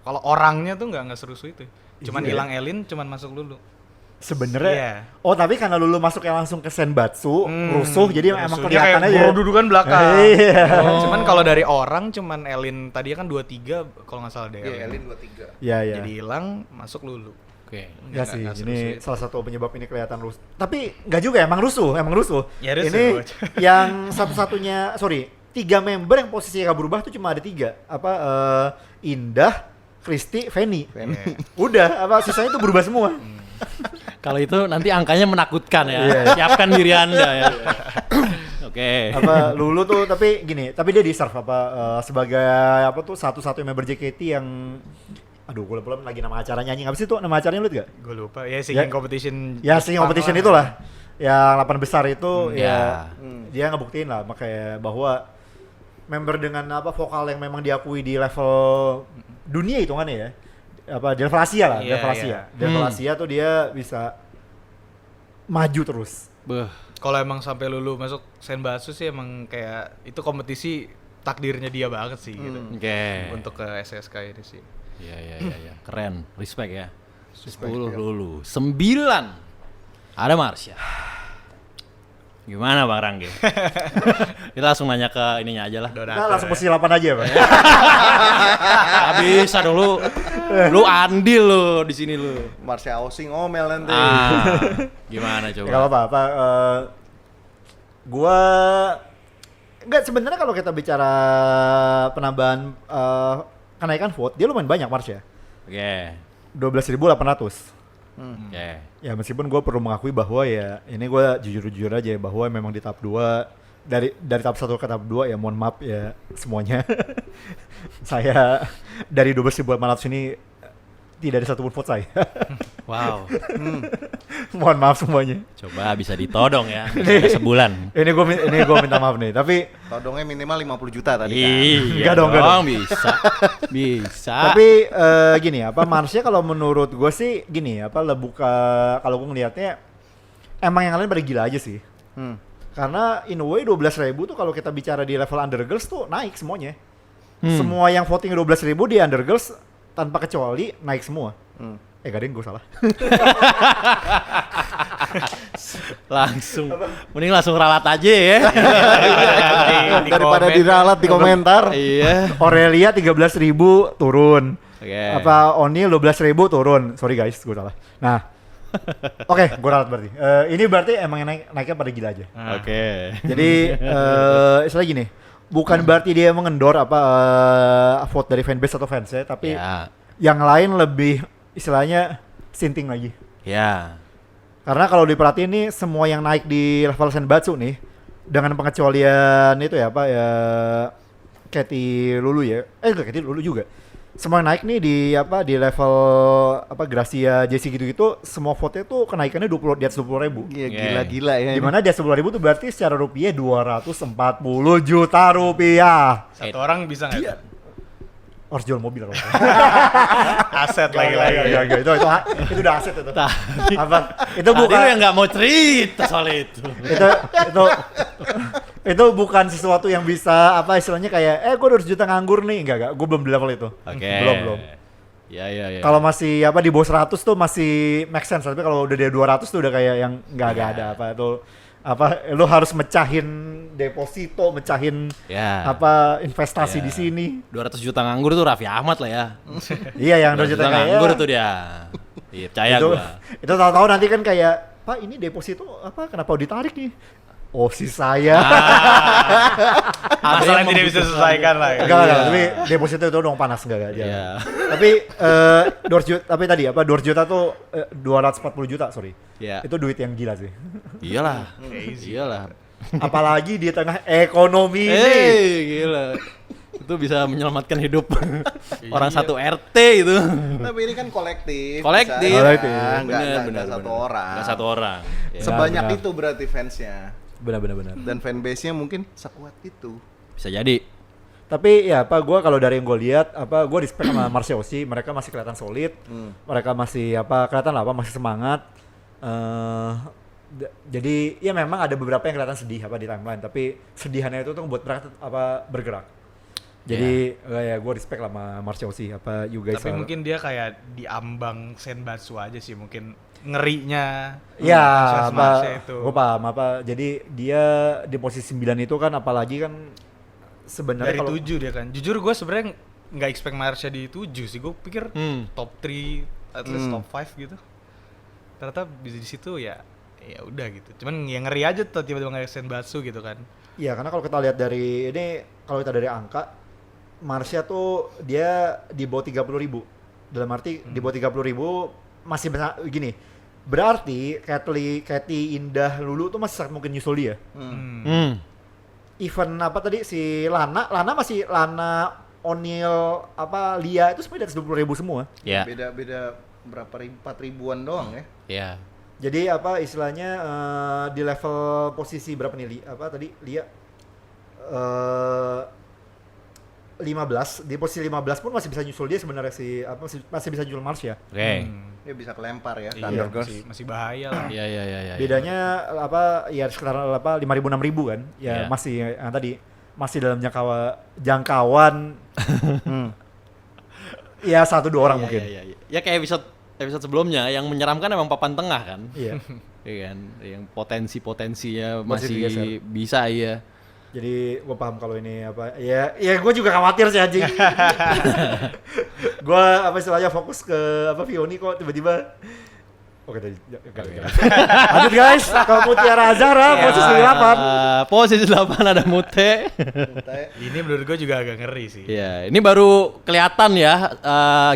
kalau orangnya tuh nggak serusuh itu. Cuman Iya. hilang Elin, cuman masuk Lulu. sebenarnya Iya. oh tapi karena lu masuknya langsung ke Senbatsu rusuh jadi emang Rusuhnya kelihatan kayak aja. Borobudukan belakang. Iya. Cuman kalau dari orang cuman Elin tadi kan 23 kalau nggak salah deh. Iya, Elin 23. Iya iya. Jadi hilang masuk Lulu. Oke. Ya Nggak- sih, nggak ini seru sih. salah satu penyebab ini kelihatan rusuh. Tapi nggak juga, emang rusuh. Ya, rusuh. Ini yang satu-satunya, sorry, 3 member yang posisinya nggak berubah tuh cuma ada 3. Indah, Kristi, Feni. Iya. Udah, sisanya tuh berubah semua. Kalau itu nanti angkanya menakutkan ya. Iya. Siapkan diri Anda ya. Oke. Lulu tuh tapi gini, tapi dia deserve sebagai satu-satunya member JKT yang aduh gue lupa lagi nama acaranya anjing. Apa sih tuh nama acaranya lu gak? Gue lupa. Ya singing competition. Ya singing competition Jepang itulah. Yang 8 besar itu Ya. dia ngebuktiin lah makanya bahwa member dengan vokal yang memang diakui di level dunia hitungannya ya. Di level Asia lah, Iya, level Asia. iya. Di level Asia tuh dia bisa maju terus. Beuh. Kalau emang sampai Lulu masuk Senbatsu sih emang kayak itu kompetisi takdirnya dia banget sih gitu. Oke. Untuk ke SSK ini sih. Iya. Keren. Respect ya. 10 ya. lulu. 9. Ada Marsha. Gimana Bang Rangge? Kita langsung nanya ke ininya aja lah. Nah, langsung posisi 8 aja, Pak. Gak bisa dong lu. Lu andil lu di sini lu. Marsha Osing ngomel nanti. Gimana coba? Gak apa-apa. Gua enggak sebenarnya kalau kita bicara penambahan kenaikan vote, dia lumayan banyak Marsha. Oke. 12.800. Oke. Ya meskipun gue perlu mengakui bahwa ya ini gue jujur aja ya, bahwa memang di tahap 2 dari tahap 1 ke tahap 2 ya mohon maaf ya semuanya. Saya dari 12.800 ini tidak ada satupun vote saya. Wow. Mohon maaf semuanya. Coba bisa ditodong ya. Bisa sebulan. Ini gue minta maaf nih, tapi Todongnya minimal 50 juta tadi kan. Iya Enggak dong. bisa. Bisa. tapi gini Marsha kalau menurut gue sih gini kalau gue ngelihatnya emang yang lain pada gila aja sih. Karena in a way 12.000 tuh kalau kita bicara di level Undergirls tuh naik semuanya. Semua yang voting 12.000 di Undergirls tanpa kecuali naik semua. Gading gue salah. Mending langsung ralat aja ya. Daripada diralat di komentar. Iya. Aurelia 13.000 turun. Oke. O'Neal 12.000 turun. Sorry guys, gue salah. Nah, oke, gue ralat berarti. Ini berarti emang naiknya pada gila aja. Oke. Jadi istilah gini, bukan berarti dia mengendor vote dari fanbase atau fans ya, tapi Ya. yang lain lebih istilahnya sinting lagi. Ya. Karena kalau diperhatiin nih semua yang naik di level Senbatsu nih dengan pengecualian itu ya Katy Lulu ya. Enggak Katy Lulu juga. Semua yang naik nih di level Gracia JC gitu-gitu semua vote-nya tuh kenaikannya di atas 20.000. Iya, gila-gila ya. Dimana di atas 10.000 tuh berarti secara rupiah 240 juta rupiah. Satu orang bisa nggak? Harus jual mobil kalau Aset lagi-lagi. itu udah aset itu. Itu Tadi bukan lu yang nggak mau cerita soal itu. itu bukan sesuatu yang bisa istilahnya kayak gue 200 juta nganggur nih, enggak gue belum di level itu. Oke. Belum. Ya. Kalau masih di bawah 100 tuh masih make sense, tapi kalau udah di 200 tuh udah kayak yang enggak ada lu harus mecahin deposito, mecahin Ya. investasi Ya. di sini. 200 juta nganggur tuh Raffi Ahmad lah ya. Iya, yang 200 juta kayak nganggur tuh dia. Iya, percaya itu, gua. itu tahu-tahu nanti kan kayak, Pak ini deposito kenapa ditarik nih? Oh si saya. Masalah yang tidak bisa diselesaikan lah. Ya. Enggak, tapi deposito itu dong panas enggak aja. Iya. Tapi 200 juta, tapi tadi 200 juta tuh 240 juta, sorry. Iya. Itu duit yang gila sih. Iyalah. Iyalah. Apalagi di tengah ekonomi ini. Gila. Itu bisa menyelamatkan hidup orang Iya. satu RT itu. Tapi ini kan kolektif. Kolektif. bisa, Kolektif. ya. Nggak Bener. satu orang. Nggak satu orang. Ya. Sebanyak benar. itu berarti fansnya. Benar. Dan fanbase-nya mungkin sekuat itu. Bisa jadi. Tapi ya gue kalau dari yang gue lihat gue respect sama Marsha Osi, mereka masih kelihatan solid, mereka masih kelihatan lah masih semangat. Jadi ya memang ada beberapa yang kelihatan sedih di timeline, tapi sedihannya itu tuh buat mereka bergerak. Jadi ya gue respect lah sama Marsha Osi, you guys. Tapi mungkin dia kayak diambang Senbatsu aja sih mungkin ngerinya. Ya, Fans Marcia itu. gue paham apa. Jadi dia di posisi 9 itu kan apalagi kan sebenarnya Dari kalau 7 dia kan. Jujur gue sebenarnya nggak expect Marcia di 7 sih. Gue pikir top 3, at least top 5 gitu. Ternyata di situ ya udah gitu. Cuman yang ngeri aja tuh tiba-tiba ngeliat Senbatsu gitu kan. Iya, karena kalau kita lihat dari ini, kalau kita dari angka, Marcia tuh dia di bawah 30.000. Dalam arti di bawah 30.000 masih gini. Berarti Katy, Indah, Lulu tuh masih sangat mungkin nyusul dia. Even apa tadi si Lana masih Lana, O'Neal, apa Lia itu sebenarnya di atas 20.000 semua. Ya. Beda berapa ribu, 4 ribuan doang ya. Ya. Jadi apa istilahnya di level posisi berapa nih apa tadi Lia 15, di posisi 15 pun masih bisa nyusul dia sebenarnya si apa masih bisa nyusul Marcia. Oke. Dia bisa kelempar ya, Iya, Thunder Girls. masih bahaya lah. Iya. Bedanya apa ya sekitar apa 5.000 6.000 kan. Ya Iya. masih yang tadi masih dalam jangkauan ya 1-2 orang mungkin. Iya. Ya kayak episode sebelumnya yang menyeramkan emang papan tengah kan. Iya. Iya kan, yang potensinya Masih masih digeser. bisa iya. Jadi gue paham kalau ini apa ya gue juga khawatir sih anjing. Gue apa istilahnya fokus ke apa Vioni kok tiba-tiba oke tadi lanjut guys ke Mutiara Azhara posisi 8. Posisi 8 ada Mute. Ini menurut gue juga agak ngeri sih. Iya, ini baru kelihatan ya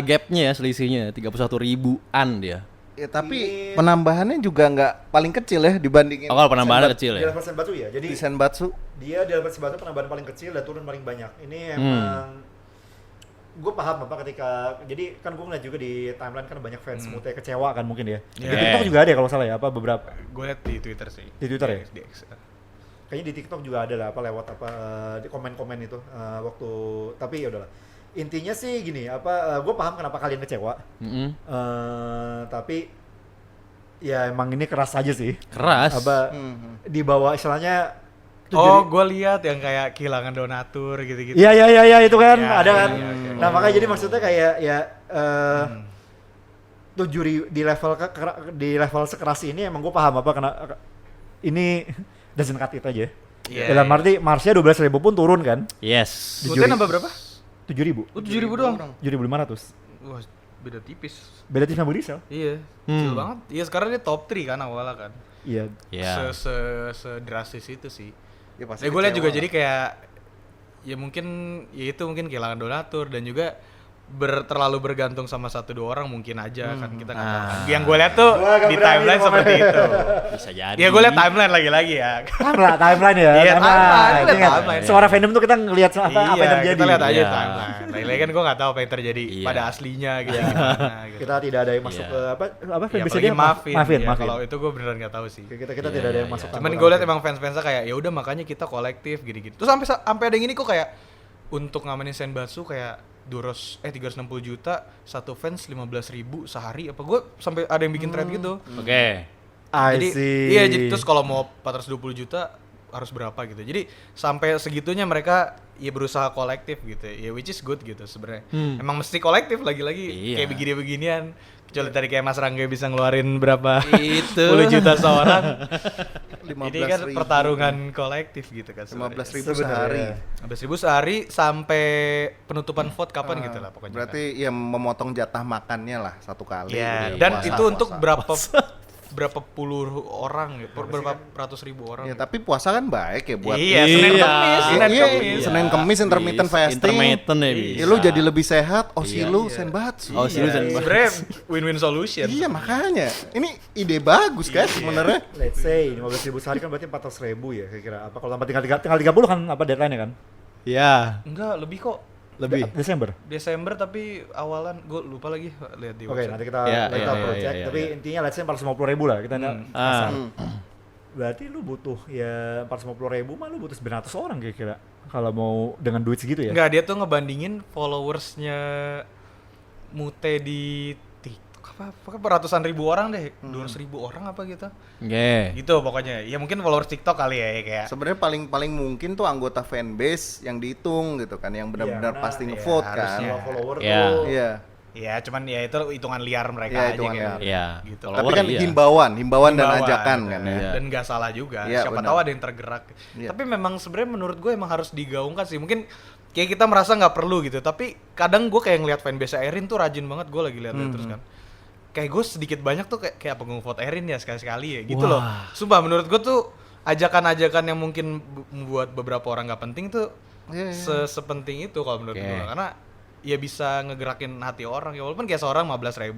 gapnya ya selisihnya 31 ribuan dia. Ya, tapi penambahannya juga nggak paling kecil ya dibandingin. Oh, kalau penambahannya kecil Di ya. level Senbatsu ya. Jadi Di Senbatsu. dia di level Senbatsu penambahan paling kecil dan turun paling banyak. Ini emang gue paham apa ketika jadi kan gue ngeliat juga di timeline kan banyak fans Mute kecewa kan mungkin ya. Di Yeah. TikTok juga ada ya kalau salah ya apa beberapa Gue liat di Twitter sih. Di Twitter ya? Di X. kayaknya di TikTok juga ada lah apa lewat apa di komen-komen itu waktu tapi ya udahlah. Intinya sih gini apa gue paham kenapa kalian kecewa. Tapi ya emang ini keras aja sih. Keras. Apa di bawah istilahnya Oh, gue lihat yang kayak kehilangan donatur gitu-gitu. Iya itu kan Ya, ada kan. iya. Nah makanya jadi maksudnya kayak ya 7.000 di level sekeras ini emang gue paham apa kena ini doesn't cut it aja. Iya, Dalam iya. arti Marcia 12.000 pun turun kan? Yes. Mute nambah berapa? 7.000. Oh, 7.000 doang. 7.500. Wah, beda tipis. Beda tipis sama Diesel. Iya, kecil banget. Iya, sekarang dia top 3 kan awalnya kan. Iya. Ya. Sedrastis itu sih. Ya pasti Gue lihat kecewa juga lah. jadi kayak ya mungkin ya itu mungkin kehilangan donatur dan juga terlalu bergantung sama 1-2 orang mungkin aja kan kita nggak tahu kan. Yang gue lihat tuh Gua agak di berani timeline ngomongnya. seperti itu. Bisa jadi. Ya gue lihat timeline lagi-lagi ya. Timeline ya. Iya, timeline, Ingat, lihat timeline. Suara fandom tuh kita ngelihat apa yang terjadi. Kita lihat aja Iya. timeline. Lagi-lagi kan gue nggak tahu apa yang terjadi Iya. pada aslinya gitu gimana gitu. Kita tidak ada yang masuk Iya. ke apa Ya, fanbase apalagi dia Muffin. Muffin. Ya, kalau itu gue beneran nggak tahu sih. Kita Iya, tidak ada yang iya, masuk. iya. Cuman gue lihat emang fans-fansnya kayak ya udah makanya kita kolektif gini-gitu. Terus sampai ada yang ini kok kayak untuk ngamenin Senbatsu kayak 360 juta satu fans 15.000 sehari apa gue sampai ada yang bikin thread gitu. Oke. I Jadi see. iya jadi terus kalau mau 420 juta harus berapa gitu. Jadi sampai segitunya mereka ya berusaha kolektif gitu. Ya which is good gitu sebenarnya. Emang mesti kolektif lagi-lagi Iya. kayak begini-beginian. Kecuali tadi kayak Mas Rangga bisa ngeluarin berapa Itu. 10 juta seorang. 15.000. Ini kan pertarungan kolektif gitu kan. 15.000 Sebenarnya. sehari. 15.000 sehari sampai penutupan vote kapan gitu lah pokoknya. Berarti ya memotong jatah makannya lah satu kali. ya, gitu. dan Puasa, itu untuk puasa. berapa puluh orang gitu, berapa ratus ribu orang. Ya gitu. tapi puasa kan baik ya buat Iya, Senin Iya. Kemis, Senin Iya, Kemis. Senin Kemis intermittent fasting. Intermittent ya bisa. Ya, lu jadi lebih sehat, oh si Iya. lu Senbatsu. Oh, si lu Iya, Senbatsu. sebenarnya win-win solution. Iya makanya, ini ide bagus kan sebenarnya. Let's say 15.000 sehari kan berarti 400.000 ya kira-kira. Apa kalau tambah tinggal 30 kan apa deadline-nya kan? Ya. Enggak, lebih kok. Lebih. Desember. Desember tapi awalan gue lupa lagi lihat di Oke, website. nanti kita Iya, approach iya, cek. iya, Tapi iya. intinya let's say 450.000 lah kita Ah. Berarti lu butuh ya 450.000 mah lu butuh 900 orang kira-kira. Kalau mau dengan duit segitu ya. Enggak, dia tuh ngebandingin followersnya Mute di TikTok apa ratusan ribu orang deh, 200.000 orang apa gitu. Oke. Gitu pokoknya. Ya mungkin followers TikTok kali ya kayak. Sebenarnya paling mungkin tuh anggota fanbase yang dihitung gitu kan, yang benar-benar karena pasti ya ngevote kan. harusnya. Follower Iya. tuh Iya. Ya, cuman ya itu hitungan liar mereka Iya, aja hitungan kayak liar. Iya. gitu. Tapi Follower kan iya. himbauan dan Himbauan, ajakan kan ya. Iya. Dan nggak salah juga. Iya, Siapa benar. tahu ada yang tergerak. Iya. Tapi memang sebenarnya menurut gue emang harus digaungkan sih. Mungkin kayak kita merasa nggak perlu gitu. Tapi kadang gue kayak ngeliat fanbase Erin tuh rajin banget. Gue lagi lihat terus kan. Kayak gue sedikit banyak tuh kayak apa vote Erin ya sekali-sekali ya gitu loh. Wah. Sumpah menurut gue tuh ajakan-ajakan yang mungkin membuat beberapa orang nggak penting tuh Iya, iya. sepenting itu kalau menurut Oke. gue. Karena ya bisa ngegerakin hati orang ya walaupun kayak seorang 15.000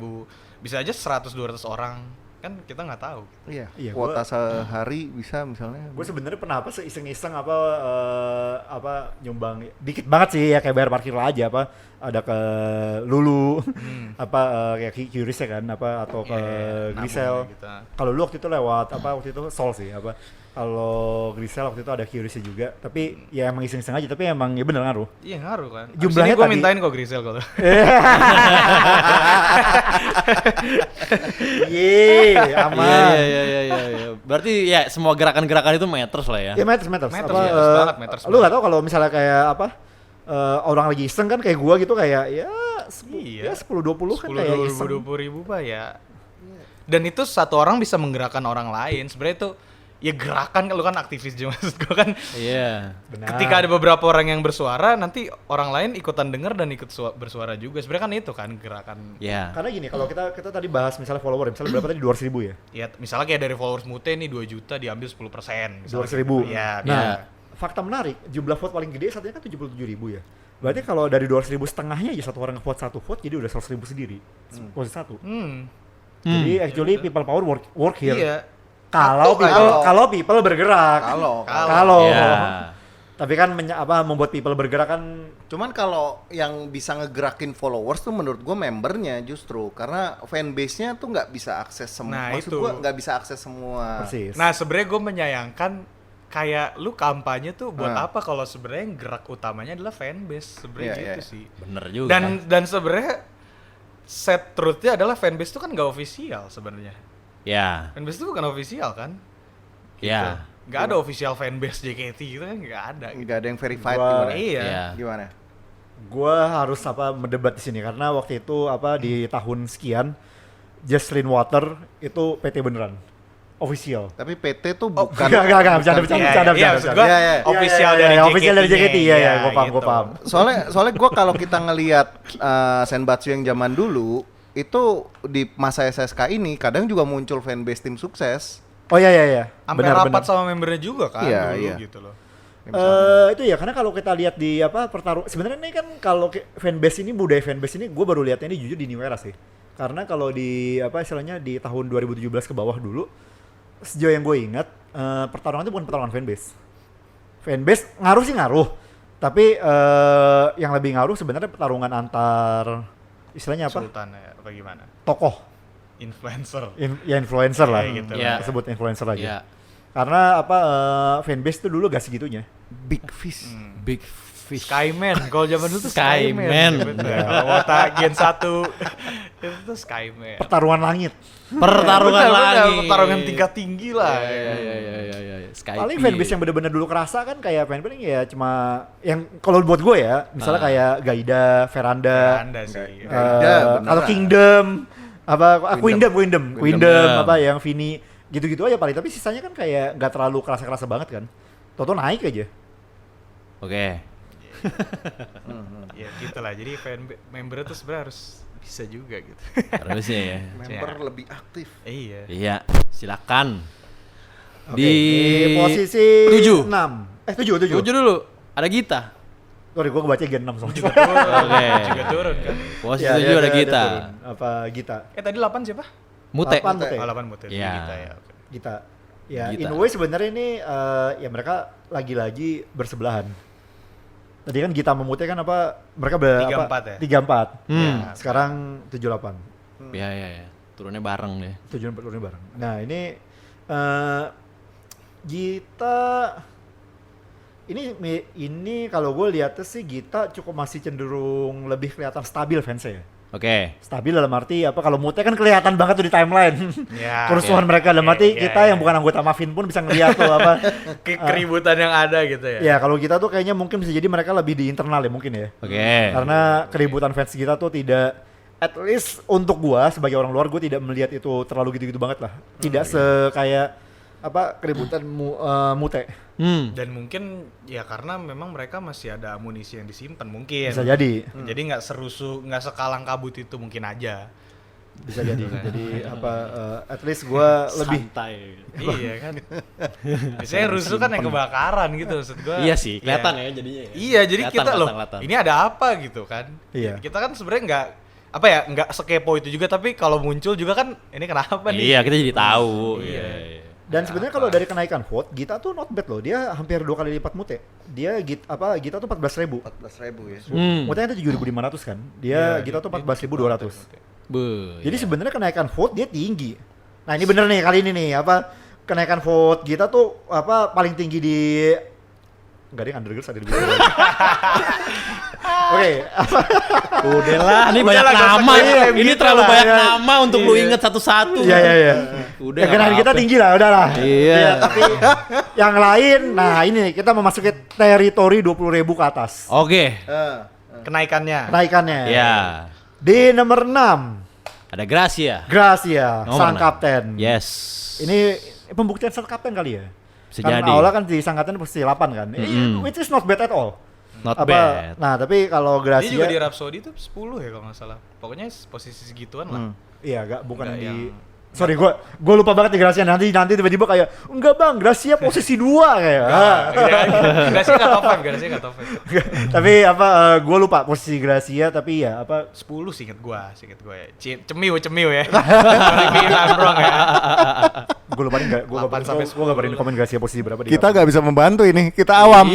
bisa aja 100-200 orang kan kita nggak tahu. Iya, Iya, kuota sehari bisa misalnya. Gue sebenarnya pernah apa iseng-iseng apa nyumbang dikit banget sih ya kayak bayar parkir aja apa ada ke Lulu apa kayak Curious ya kan apa atau ke Iya, Grisel. nabung gitu. Kalau lu waktu itu lewat apa waktu itu Sol sih apa kalau Grisel waktu itu ada Curious juga tapi ya emang iseng-iseng aja tapi emang ya bener ngaruh. Iya ngaruh kan. Jumlahnya gue tadi- mintain kok Grisel kalau. Yeay, aman. Iya. Berarti ya semua gerakan-gerakan itu matters lah ya. Ya matters. Matters, Apa, matters banget, matters lu banget. gak tau kalau misalnya kayak apa orang lagi iseng kan kayak gua gitu kayak ya Iya. 10-20 kan kayak iseng. 20 Pak ya. Dan itu satu orang bisa menggerakkan orang lain. Sebenarnya itu ya gerakan kalau kan aktivis juga maksud gue kan. Iya. Benar. Ketika ada beberapa orang yang bersuara, nanti orang lain ikutan dengar dan ikut bersuara juga. Sebenarnya kan itu kan gerakan. Iya. Karena gini, kalau kita tadi bahas misalnya follower, misalnya berapa tadi 200.000 ya? Ya misalnya kayak dari followers Mute nih 2 juta diambil 10%. 200.000. Iya. Nah, fakta menarik, jumlah vote paling gede saat ini kan 77.000 ya. Berarti kalau dari 200.000 setengahnya aja satu orang nge-vote satu vote, jadi udah 100.000 sendiri. Posisi satu. Jadi actually people power work here. Iya. Kalau people bergerak. Kalau. Iya. Tapi kan membuat people bergerak kan Cuman kalau yang bisa ngegerakin followers tuh menurut gue membernya justru karena fanbase-nya tuh nggak bisa akses semua. Nah, Maksud itu. gue nggak bisa akses semua. persis. Nah sebenarnya gue menyayangkan kayak lu kampanye tuh buat Nah. apa kalau sebenarnya yang gerak utamanya adalah fanbase sebenarnya Iya, gitu iya. sih. Bener juga. Dan sebenarnya set truth-nya adalah fanbase itu kan nggak official sebenarnya. Ya. Fanbase itu bukan official kan? Ya. Nggak ada official fanbase JKT gitu kan nggak ada. Gitu. Nggak ada yang verified Gua- gimana? Iya. Iya. Gimana? Gua harus mendebat di sini karena waktu itu di tahun sekian Jocelyn Water itu PT beneran official. Tapi PT tuh bukan. Enggak, bercanda. Iya, maksud gua Iya, iya. official Iya, dari iya, JKT. official dari JKT, iya, gua paham, gitu. gua paham. Soalnya gue kalau kita ngelihat Senbatsu yang zaman dulu itu di masa SSK ini kadang juga muncul fanbase tim sukses. Oh iya. Sampai rapat sama membernya juga kan Iya, dulu iya. gitu loh. Itu ya karena kalau kita lihat di pertarung sebenarnya ini kan kalau fanbase ini budaya fanbase ini gue baru lihatnya ini jujur di New Era sih. Karena kalau di istilahnya di tahun 2017 ke bawah dulu sejauh yang gue ingat pertarungan itu bukan pertarungan fanbase. Fanbase ngaruh sih ngaruh. Tapi yang lebih ngaruh sebenarnya pertarungan antar istilahnya apa? Sultan ya, apa gimana? Tokoh. Influencer. Ya influencer lah. Iya, gitu lah. Iya. Sebut influencer aja. Iya. Karena fanbase itu dulu gak segitunya. Big Fish. Big fish. Skyman, kalau zaman dulu tuh Skyman. Skyman. Bener. Kalau Wota Gen 1 itu tuh Skyman. Pertaruhan langit. Pertarungan Bener, lagi. pertarungan tingkat tinggi lah. Iya. Skype. Paling fanbase yang bener-bener dulu kerasa kan kayak fanbase ya cuma yang kalau buat gue ya misalnya kayak Gaida, Veranda, Anda sih. Gaida, beneran. atau Kingdom, Queendom Queendom. apa yang Vini gitu-gitu aja paling tapi sisanya kan kayak nggak terlalu kerasa-kerasa banget kan. Toto naik aja. Oke. Ya gitu lah. Jadi member itu sebenarnya harus bisa juga gitu. Harusnya ya. Member lebih aktif. Iya. Iya. Silakan. Oke, Di posisi 7. 6. 7. 7 dulu. Ada Gita. Sorry, gue kebaca Gen 6 soalnya. Oke. Juga turun kan. Posisi Ya, 7 dia ada Gita. turun. Apa Gita? Tadi 8 siapa? Mute. 8 Mute. Oh, 8 Mute. Iya. Kita ya. Oke. Gita. Ya, Gita. in a way sebenarnya ini ya mereka lagi-lagi bersebelahan. Tadi kan Gita memutih kan mereka 3-4 ya? 3-4. Hmm. Sekarang 7-8. Iya. Turunnya bareng deh. 7-4 turunnya bareng. Nah, ini Gita ini kalau gue lihatnya sih Gita cukup masih cenderung lebih kelihatan stabil fansnya ya. Oke. Stabil dalam arti kalau Mute kan kelihatan banget tuh di timeline. Ya, Kerusuhan ya. mereka dalam arti Ya, kita ya, yang ya. bukan anggota Mafin pun bisa ngeliat tuh Keributan yang ada gitu ya. Ya kalau kita tuh kayaknya mungkin bisa jadi mereka lebih di internal ya mungkin ya. Oke. Karena keributan fans kita tuh tidak at least untuk gua sebagai orang luar, gua tidak melihat itu terlalu gitu-gitu banget lah. Tidak kayak apa keributan Mute. Dan mungkin ya karena memang mereka masih ada amunisi yang disimpan mungkin. Bisa jadi. Jadi nggak serusuh, nggak sekalang kabut itu mungkin aja. Bisa jadi. Jadi apa at least gua lebih Santai. Iya kan. Biasanya rusuh kan yang kebakaran gitu maksud gua. Iya sih, kelihatan ya jadinya. Ya. Iya, jadi kita loh. Kelihatan. Ini ada apa gitu kan? Iya. Kita kan sebenarnya nggak sekepo itu juga, tapi kalau muncul juga kan ini kenapa nih? Iya, kita jadi tahu. Iya. Iya. dan sebenarnya kalau dari kenaikan vote, Gita tuh not bad loh. Dia hampir 2 kali lipat Mute. Dia Gita tuh 14.000. 14.000 ya. Mute itu 7.500 kan. Dia Gita tuh 14.200. Jadi sebenarnya kenaikan vote dia tinggi. Nah, ini bener nih kali ini nih apa kenaikan vote Gita tuh apa paling tinggi di enggak ada Undergirls ada di bawah. Oke, Udah lah, ini banyak Udahlah, gak usah nama. klaim Ini gitu terlalu lah, banyak ya. nama untuk lu inget satu-satu. Iya. Udah. Ya, kenaikan kita tinggi lah, udahlah. Iya. Ya, tapi yang lain, nah ini kita memasuki teritori 20.000 ke atas. Oke. Kenaikannya. Kenaikannya. Ya. Di nomor 6, Ada Gracia. Gracia, Nomor sang 6. kapten. Yes. Ini pembuktian sang kapten kali ya? Bisa Kan jadi. awalnya kan di sang kapten posisi 8 kan. Which is not bad at all. Not bad. Nah, tapi kalau Dia Gracia juga di Rhapsody tuh 10 ya kalau nggak salah. Pokoknya posisi segituan lah. iya, bukan Nggak di yang- Sorry, gue lupa banget nih Gracia. Nanti tiba-tiba kayak enggak bang, Gracia posisi 2 kayak. Gracia nggak top 5, Gracia nggak top 5. Tapi apa? Gue lupa posisi Gracia. Tapi ya apa? 10 seinget gua ya. Cemiu ya. Sorry, me, I'm wrong ya. Gue lupa nih. Gue 8 sampai gak pernah komen Gracia posisi berapa di. Kita nggak bisa membantu ini, kita awam.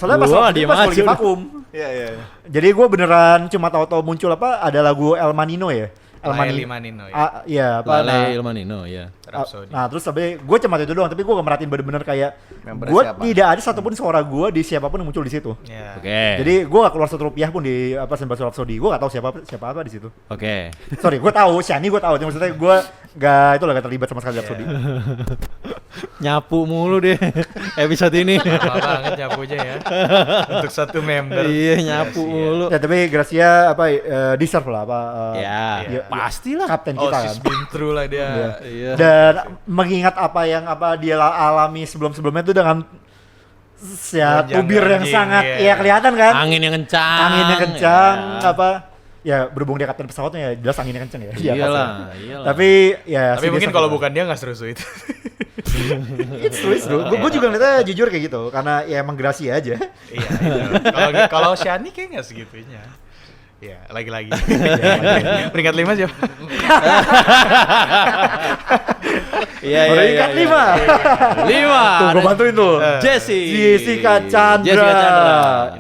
Soalnya pas Gua waktu itu diem pas aja lagi udah. vakum. Iya. Jadi gue beneran cuma tahu-tahu muncul apa? Ada lagu El Manino ya. Laeli Manino ya. Iya apa? Lale Ilmanino ya. Rhapsody. Nah terus tapi gue cuma itu doang, tapi gue gak merhatiin bener-bener kayak Membernya gue siapa? tidak ada satupun suara gue di siapapun yang muncul di situ. Ya. Oke. Jadi gue gak keluar Rp1 pun di apa Senbatsu Rhapsody. Gue gak tahu siapa apa di situ. Oke. Sorry, gue tahu Shani, gue tahu. Cuma maksudnya gue gak terlibat sama sekali di Rhapsody. Nyapu mulu deh episode ini. Lama banget nyapunya ya. Untuk satu member. Iya, nyapu mulu. Ya tapi Gracia apa deserve lah apa. Ya, pastilah. Kapten Oh, kita kan. she's been through lah dia. Iya. Dan mengingat apa dia alami sebelum-sebelumnya itu dengan ya Gonjang tubir yang ganjing, sangat iya. ya kelihatan kan. Angin yang kencang. Anginnya kencang ya. apa ya berhubung dia kapten pesawatnya ya jelas anginnya kencang ya. Iya, Iyalah, pasti. iyalah. Tapi ya Tapi sih mungkin dia kalau sakit bukan dia nggak serusuh itu. It's true. Gue juga ngeliatnya jujur kayak gitu karena ya emang Gracia aja. Iya. Kalau Shani kayak nggak segitunya. Ya, lagi-lagi. Peringkat 5 siapa? Iya, Peringkat 5. 5. Tuh gue bantuin tuh. Jessie. Jessica Chandra. Jessica Chandra.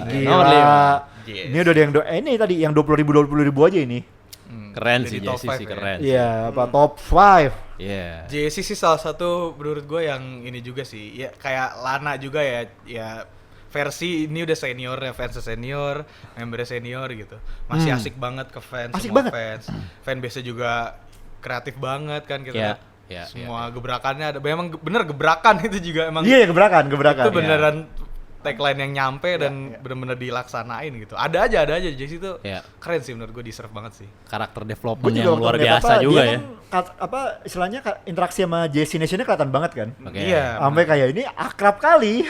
Gila. Nomor 5. Yes. Ini udah ada yang ini tadi yang 20.000 aja ini. Keren Jadi sih top Jessie five sih, ya. keren. Iya, apa top 5. Iya. JC sih salah satu menurut gue yang ini juga sih. Ya kayak Lana juga ya versi ini udah senior ya, fans senior, member senior gitu. Masih asik banget ke fans, Asik semua banget. fans. Fanbase-nya juga kreatif banget kan kita. Iya, lihat. iya, Semua gebrakannya ada. Memang bener gebrakan itu juga emang. Iya, gebrakan. Itu beneran tagline yang nyampe dan bener-bener dilaksanain gitu. Ada aja JC itu Iya. keren sih menurut gue, deserve banget sih. Karakter Gue development juga yang waktu luar ngeliat biasa apa, juga dia ya. kan apa istilahnya interaksi sama JC Nation-nya kelihatan banget kan. Oke. Iya. Sampai kayak ini akrab kali.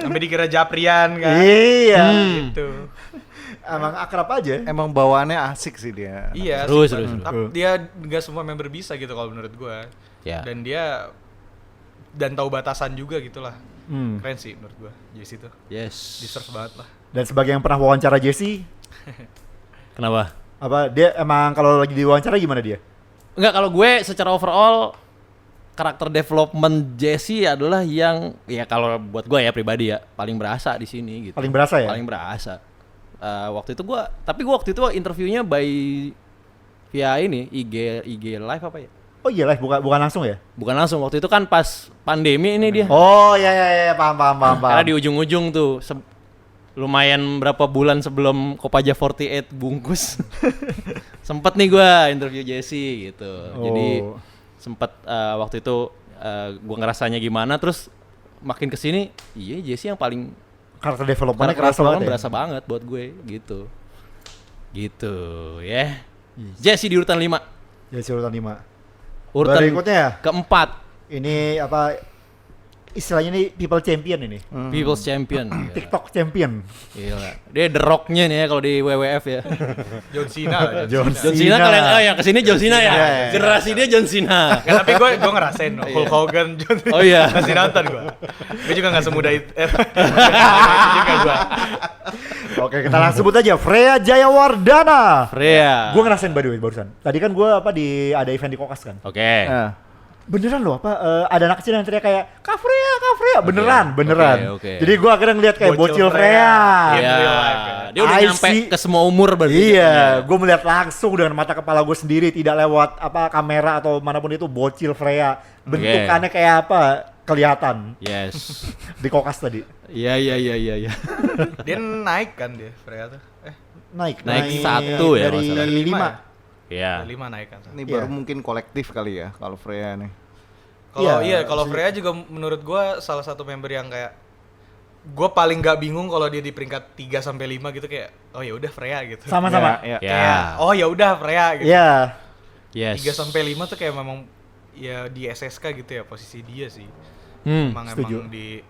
Sampai dikira Japrian kan. Iya. Gitu. Emang akrab aja. Emang bawaannya asik sih dia. Iya, Terus, asik terus, banget. terus. Tapi dia nggak semua member bisa gitu kalau menurut gua. Ya. Dan dia tahu batasan juga gitulah. Hmm. Keren sih menurut gua. JC itu Yes. deserve banget lah. Dan sebagai yang pernah wawancara Jesse, Kenapa? apa dia emang kalau lagi diwawancara gimana dia? Enggak, kalau gue secara overall karakter development Jessie adalah yang ya kalau buat gue ya pribadi ya paling berasa di sini gitu. Paling berasa ya? Paling berasa. Waktu itu gue waktu itu interviewnya via ini IG live apa ya? Oh iya lah, bukan langsung ya? Bukan langsung, waktu itu kan pas pandemi ini dia. Oh iya paham. Karena di ujung-ujung tuh lumayan berapa bulan sebelum Kopaja 48 bungkus. Sempet nih gua interview Jessie gitu. Jadi Oh. sempet waktu itu gua ngerasanya gimana, terus makin kesini iya Jessie yang paling Karakter development karakter kerasa banget ya. berasa banget buat gue gitu. Gitu ya. Jesse di urutan 5. Jadi urutan 5. Urutan Berikutnya keempat, ini apa istilahnya nih people champion ini. People's Champion. TikTok champion. Gila. Dia The Rock-nya nih ya kalau di WWF ya. John Cena lah. John John Cena kalau yang kesini John Cena ya. Iya. Generasi dia John Cena. Nggak, tapi gue ngerasain Hulk Hogan, John Cena. Oh iya. Masih nonton gue. Gue juga nggak semudah itu. Itu juga gue. Oke, kita langsung sebut aja Freya Jayawardana. Freya. Gue ngerasain by the way barusan. Tadi kan gue ada event di Kokas kan. Oke. Beneran loh ada anak kecil yang teriak kayak Kak Freya, beneran. Oke. Jadi gue akhirnya ngeliat kayak bocil Freya. Iya. real life ya. Dia udah I nyampe see. ke semua umur berarti. Iya, gue melihat langsung dengan mata kepala gue sendiri, tidak lewat kamera atau manapun itu bocil Freya. Bentukannya kayak apa? Kelihatan Yes. di Kokas tadi. Iya. Dia naik kan dia, Freya tuh. Naik satu ya, dari kalau salah. 5. Iya. 5 naik kan. Ini Iya. baru mungkin kolektif kali ya kalau Freya nih. Kalau Freya juga menurut gua salah satu member yang kayak gua paling nggak bingung kalau dia di peringkat 3 sampai 5 gitu kayak oh ya udah Freya gitu. Sama-sama. Ya, ya. Ya. Oh ya udah Freya gitu. Iya. Yes. 3 sampai 5 tuh kayak memang ya di SSK gitu ya posisi dia sih. Emang setuju. di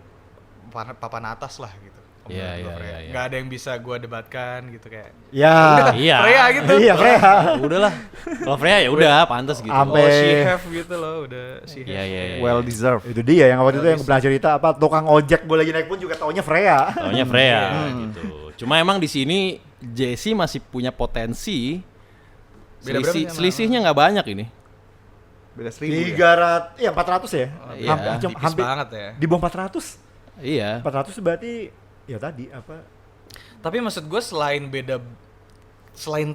papan atas lah gitu. Iya, Menurut gua iya, Freya. iya. Nggak ada yang bisa gua debatkan gitu kayak. Ya. Iya. Freya gitu. Iya, Freya. Udahlah. Kalau Freya ya udah pantas gitu. Ampe- Oh she have gitu loh udah she have. Iya. Well deserved. Itu dia yang waktu itu yang pernah cerita tukang ojek gue lagi naik pun juga taunya Freya. Taunya Freya gitu. Cuma emang di sini Jesse masih punya potensi. Beda berapa sih sama- Selisihnya nggak banyak ini. Beda 1000 ya. 400 ya. Iya. Tipis Hampir banget ya. di bawah 400. Iya. 400 berarti ya tadi apa? Tapi maksud gue selain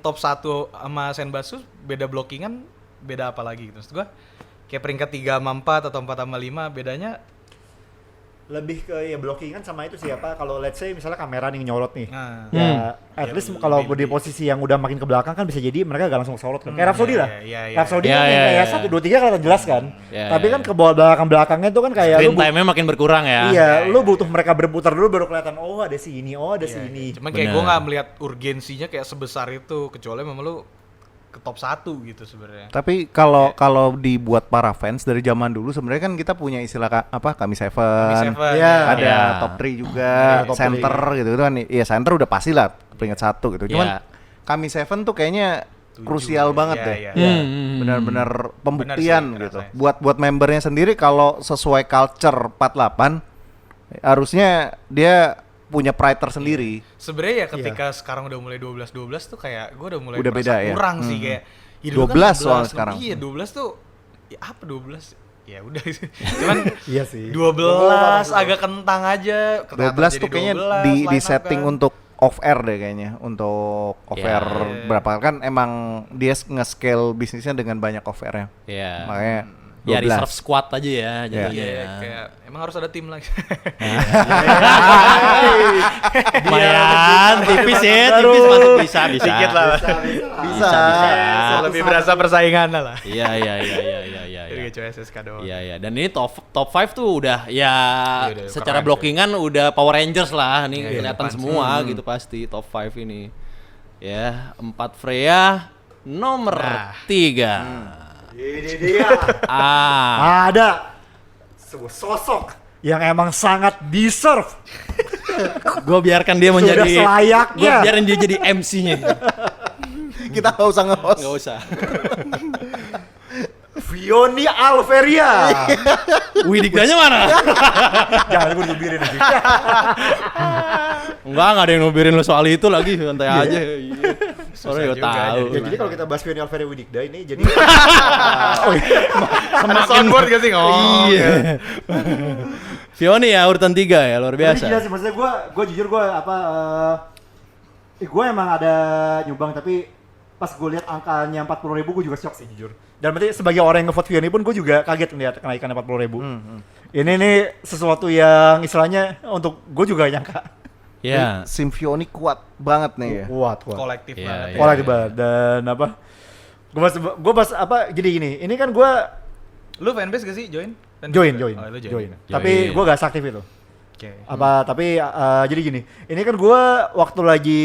top 1 sama Senbatsu beda blockingan beda apa lagi gitu. Maksud gue kayak peringkat 3 sama 4 atau 4 sama 5 bedanya Lebih ke ya blockingan sama itu siapa kalau let's say misalnya kamera nih nyorot nih. nah Ya, at Ya, least lebih- kalau lebih- di posisi yang udah makin ke belakang kan bisa jadi mereka gak langsung sorot kan. Kayak Rhapsody lah. iya. Rhapsody Iya, kan yang iya, kayak iya. 1, 2, 3 kelihatan jelas kan. Iya, Tapi iya, kan ke bawah belakangnya tuh kan kayak Screen lu time-nya makin berkurang ya. iya, Iya, lu iya. butuh mereka berputar dulu baru kelihatan oh ada si ini, oh ada si Iya, ini. Cuman kayak Bener. gue nggak melihat urgensinya kayak sebesar itu kecuali memang lu ke top 1 gitu sebenarnya. Tapi kalau dibuat para fans dari zaman dulu sebenarnya kan kita punya istilah Kami Seven. Seven, Iya. Ada Iya. top 3 juga, Top center gitu kan. Iya, center udah pasti lah peringkat 1 gitu. Cuman Iya. Kami Seven tuh kayaknya 7, krusial banget iya, deh. iya. Benar-benar pembuktian Benar sih, gitu. kerasa. Buat membernya sendiri kalau sesuai culture 48 harusnya dia punya pride tersendiri. Sebenarnya ya ketika sekarang udah mulai 12 tuh kayak gue udah mulai Udah merasa beda ya? kurang sih kayak ya dulu 12 kan soalnya sekarang. Iya 12 tuh ya apa 12 ya udah sih. Cuman Iya sih. 12 agak kentang aja. 12 tuh kayaknya di line up setting kan. untuk off air deh kayaknya. Untuk off air Iya. berapa kan emang dia nge-scale bisnisnya dengan banyak off airnya. Iya. Makanya Ya 12. reserve squad aja ya jadinya. Iya, ya. kayak emang harus ada tim lagi. Lumayan tipis ya, tipis masuk bisa. Dikit lah. Bisa. Lebih berasa persaingan lah. Iya. Jadi cuma SSK doang. Iya. Dan ini top 5 tuh udah ya Iya, udah secara keren blockingan udah Power Rangers lah. Nih Iya, kelihatan depan semua gitu pasti top 5 ini. Ya, 4 Freya, nomor 3. Ini dia. Ah, Ada sebuah sosok yang emang sangat deserve. gue biarkan dia Sudah menjadi selayaknya. Gue biarin dia jadi MC-nya. Kita nggak usah nge-host. Enggak usah. Fioni Alveria. Widikdanya mana? Jangan gue dibirin lagi. Enggak ada yang nubirin lo soal itu lagi, santai aja. Iya. Soalnya gue juga tahu. Ya, jadi kalau kita bahas Fioni Alveria Widikda ini jadi Ada soundboard gak sih? Iya. Fioni ya urutan 3 ya, luar Tapi biasa. gila sih, maksudnya gue jujur gue emang ada nyumbang tapi pas gue lihat angkanya 40.000 gue juga shock sih jujur. Dan berarti sebagai orang yang ngevote Fioni pun gue juga kaget melihat kenaikannya 40.000. Ini nih sesuatu yang istilahnya untuk gue juga nyangka. Ya. Symphony kuat banget nih ya. Kuat. Kolektif Iya, banget. iya. Kuat banget dan apa? Gue pas apa? Jadi gini, ini kan gue Lu fanbase gak sih join? Fanbase join. juga? Oh, lu join. Tapi gue gak aktif itu. Oke. Apa tapi jadi gini, ini kan gue waktu lagi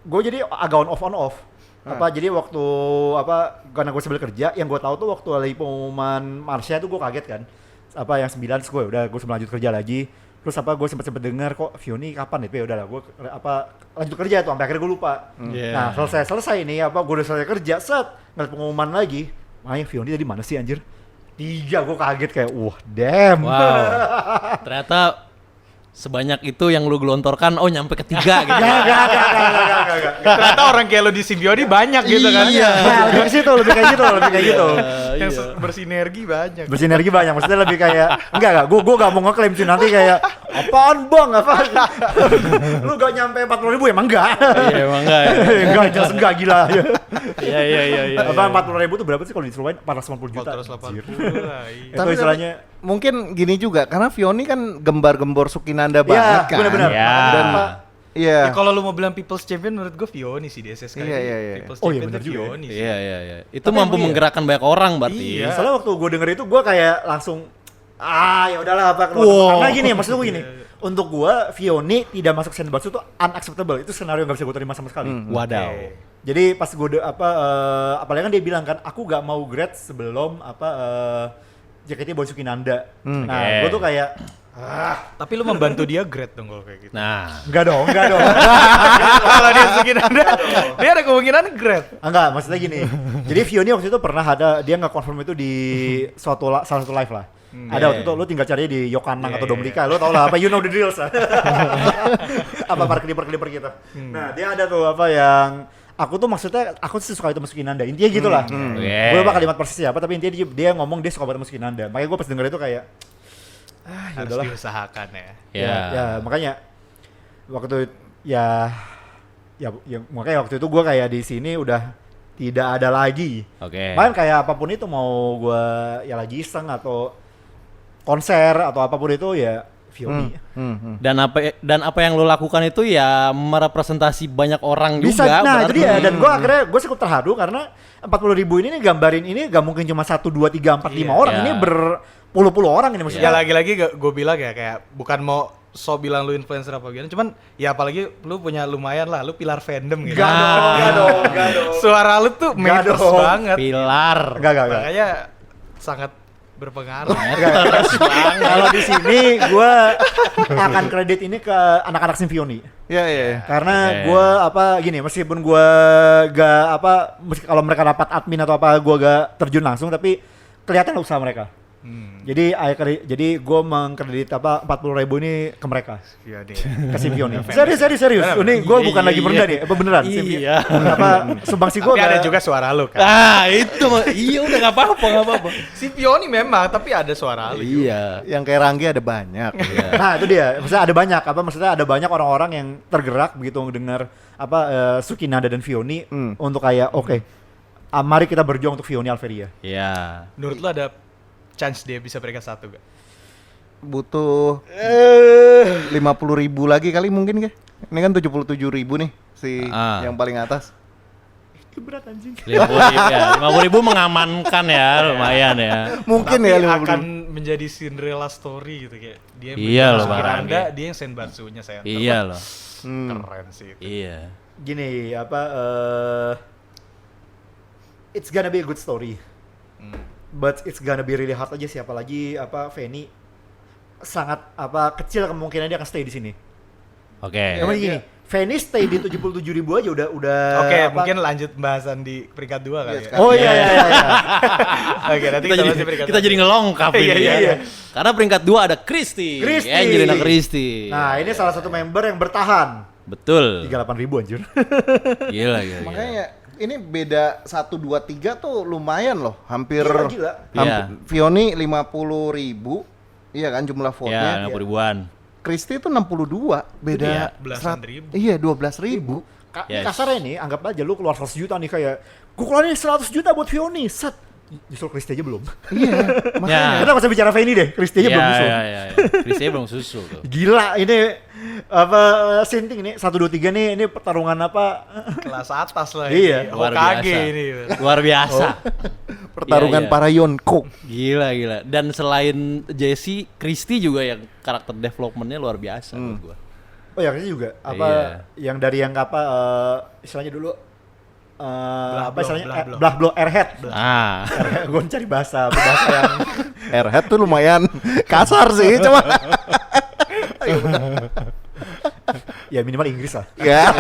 gue jadi agak on off. Jadi waktu karena gue sambil kerja, yang gue tahu tuh waktu lagi pengumuman Marsha tuh gue kaget kan. Yang 9 terus gue sebelum lanjut kerja lagi. Terus gue sempet dengar kok Vioni kapan ya udahlah gue lanjut kerja tuh sampai akhirnya gue lupa. Nah, selesai nih gue udah selesai kerja, ngeliat pengumuman lagi. Makanya Vioni tadi mana sih anjir? 3, gue kaget kayak damn. Wow. Ternyata sebanyak itu yang lu gelontorkan, nyampe ke 3 gitu. Gak. Ternyata orang kayak lo di Symbiony banyak gitu kan. Iya. Nah, lebih kayak gitu. Yang bersinergi banyak. Bersinergi banyak, maksudnya lebih kayak enggak, gue gak mau ngeklaim sih nanti kayak apaan bang, lu gak nyampe 40.000 emang enggak? Iya, emang enggak ya. Enggak, jelas enggak, gila. Iya. 40.000 tuh berapa sih kalau disuruhin? 480 juta. 480 lah. Iya. Itu istilahnya. Mungkin gini juga karena Vioni kan gembar-gembor Sukinanda banget kan. Benar-benar. Ya. Dan iya. Ya, kalau lu mau bilang People's Champion menurut gue Vioni sih di SSK. Iya. People's Oh, iya, Champion benar tuh juga ya. Vioni sih. Iya. Itu Tapi mampu emang iya. menggerakkan banyak orang berarti. Iya. Soalnya waktu gue denger itu gue kayak langsung ya udahlah Wow. karena gini maksud gue gini. Untuk gue Vioni tidak masuk Senbatsu itu unacceptable. Itu skenario yang gak bisa gue terima sama sekali. Wadaw. Jadi pas gue apalagi kan dia bilang kan aku gak mau grade sebelum JKT Boy Sukinanda. Nah, Oke. gue tuh kayak Tapi lu membantu dia great dong kalau kayak gitu. Nah, enggak dong. Kalau dia Sukinanda, dia ada kemungkinan great. Enggak, maksudnya gini. Jadi Vioni waktu itu pernah dia nggak confirm itu di salah satu live lah. Ada waktu itu lu tinggal cari di Yokanang atau Domlika, lu tau lah you know the drills lah. Perkeliper kita. Nah, dia ada tuh yang aku tuh maksudnya aku sih suka itu masukin Nanda. Intinya gitu lah. Gue lupa kalimat persisnya apa, tapi intinya dia ngomong dia suka banget masukin Nanda. Makanya gue pas denger itu kayak ya Harus udahlah. diusahakan ya. Ya, makanya waktu ya makanya waktu itu gue kayak di sini udah tidak ada lagi. oke. Main kayak apapun itu mau gue ya lagi iseng atau konser atau apapun itu ya Vioni. Dan apa yang lo lakukan itu ya merepresentasi banyak orang Bisa, juga. nah berarti. itu dia. Dan gue cukup terharu karena 40.000 ini nih gambarin ini gak mungkin cuma 1, 2, 3, 4, 5 orang. Iya. Ini berpuluh-puluh orang ini Ya maksudnya. lagi-lagi gue bilang ya kayak bukan mau so bilang lu influencer apa gimana, cuman ya apalagi lu punya lumayan lah, lu pilar fandom gitu. Gak dong. Suara lu tuh matters dong. banget. Pilar. Enggak. Makanya sangat berpengaruh. Kalau di sini gue akan kredit ini ke anak-anak Symbiony. Iya. Karena Oke. gue gini, meskipun gue gak kalau mereka dapat admin atau apa gue gak terjun langsung, tapi kelihatan usaha mereka. Jadi gue mengkredit 40.000 ini ke mereka, Iya deh. ke Symbiony. Serius. Ini gue bukan lagi merendah nih, apa beneran? Iya. Sumbangsi gue Tapi ada juga suara lu kan. Itu iya udah nggak apa-apa. Si Vioni memang, tapi ada suara lu. Iya. Yang kayak Ranggi ada banyak. Nah itu dia, maksudnya ada banyak orang-orang yang tergerak begitu mendengar Sukinanda dan Vioni untuk kayak oke, mari kita berjuang untuk Vioni Alveria. Iya. Menurut lu ada chance dia bisa peringkat 1 gak? Butuh 50.000 lagi kali mungkin kah? Ini kan 77.000 nih si yang paling atas. Itu berat anjing. 50.000 mengamankan ya, lumayan ya. Mungkin Tapi ya 50.000. akan menjadi Cinderella story gitu kayak dia Iya loh, Bang Sukinanda, Ranggi. dia yang Senbatsunya center. Iya loh. Keren sih itu. Iya. Gini it's gonna be a good story. But it's gonna be really hard aja sih, apalagi Feni sangat kecil kemungkinan dia akan stay di sini. Oke. Emang gini, Feni stay di 77.000 aja udah Oke, mungkin lanjut bahasan di peringkat 2 kali ya. Oh iya. Oke, nanti Kita kita jadi masih peringkat kita 1. jadi ngelongkap ini. Iya. Karena peringkat 2 ada Kristi. Angelina Kristi. Nah, ini salah satu member yang bertahan. Betul. 38.000 anjir. Gila. Makanya ini beda 1, 2, 3 tuh lumayan loh. Hampir Gila. Iya. Vioni 50.000. Iya kan jumlah Ya, vote-nya. 50 ribuan. Kristi itu 62. Beda Iya, belasan ribu. Iya, 12.000. Yes. Kasarnya nih, anggap aja lu keluar 100 juta nih kayak gue keluarin 100 juta buat Vioni. Set. Justru Kristi aja belum. Iya, Ya. Kita masih bicara Feni deh, Kristi aja belum musuh. Iya. Kristi belum susul tuh. Gila, ini sinting ini 1, 2, 3 nih, ini pertarungan Kelas atas lah Iya. ini. Luar Hokage biasa. ini. Luar biasa. pertarungan Iya. para Yonko. Gila. Dan selain Jesse, Kristi juga yang karakter developmentnya luar biasa menurut gua. Oh ya Kristi juga. Apa yang dari yang apa istilahnya dulu apa istilahnya belah blow airhead. Gue cari bahasa yang Airhead tuh lumayan kasar sih, cuma ya minimal Inggris lah. ya.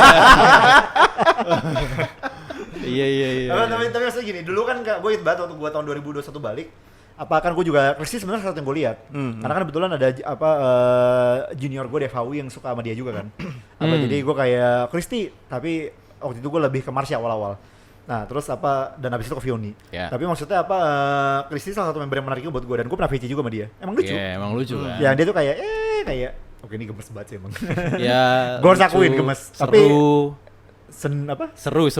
Iya. Tapi maksudnya gini, dulu kan gue ingat banget waktu gue tahun 2021 balik, apa kan gue juga Kristi sebenarnya satu yang gue lihat, karena kan kebetulan ada apa junior gue Devawi yang suka sama dia juga kan, apa jadi gue kayak Kristi, tapi waktu itu gue lebih ke Marsha awal-awal. Nah terus apa dan abis itu ke Vioni. Tapi maksudnya apa Kristi salah satu member yang menarik buat gue dan gue pernah VC juga sama dia. Emang lucu. Emang lucu kan. Ya dia tuh kayak oke ini gemes banget sih emang. Ya. Gue harus akuin gemes. Tapi seru.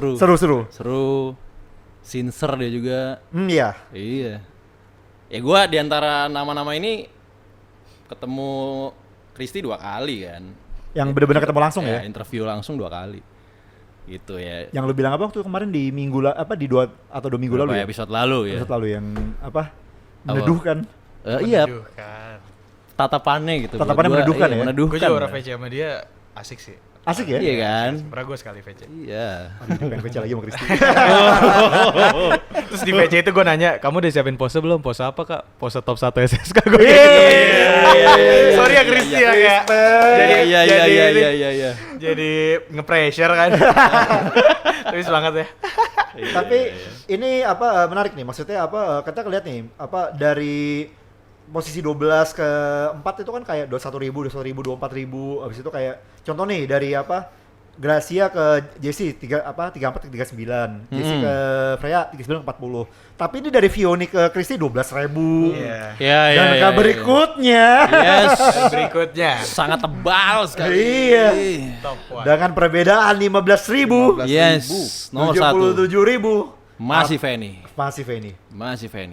Sincer dia juga. Iya. Iya. Ya gue diantara nama-nama ini ketemu Kristi 2 kali kan. Yang benar-benar ketemu langsung ya? Interview langsung 2 kali. Gitu ya. Yang lu bilang apa waktu kemarin di minggu di 2 atau 2 minggu lalu ya? Episode lalu ya. Episode lalu yang apa? Meneduhkan. Iya. Tatapannya gitu. Tatapannya meneduhkan ya? Gue juga orang VC sama dia asik sih. Asik ya? Iya kan? Pernah gue sekali VC. Iya. Pengen VC lagi sama Kristi. Terus di VC itu gue nanya, kamu udah siapin pose belum? Pose apa kak? Pose top 1 SSK gue. Sorry ya Kristi ya kayak. Iya. Jadi nge-pressure kan. Tapi semangat ya. Tapi ini apa menarik nih, maksudnya apa kita lihat nih apa dari posisi 12 ke 4 itu kan kayak 21.000, 24.000, habis itu kayak contoh nih dari apa Gracia ke Jessie 34 ke 39, Jessie ke Freya 39 ke 40. Tapi ini dari Vioni ke Kristi 12.000. Dan berikutnya berikutnya sangat tebal sekali. Iya. Dengan perbedaan 15.000. Yes. Nomor 1. 77.000. Masih Fanny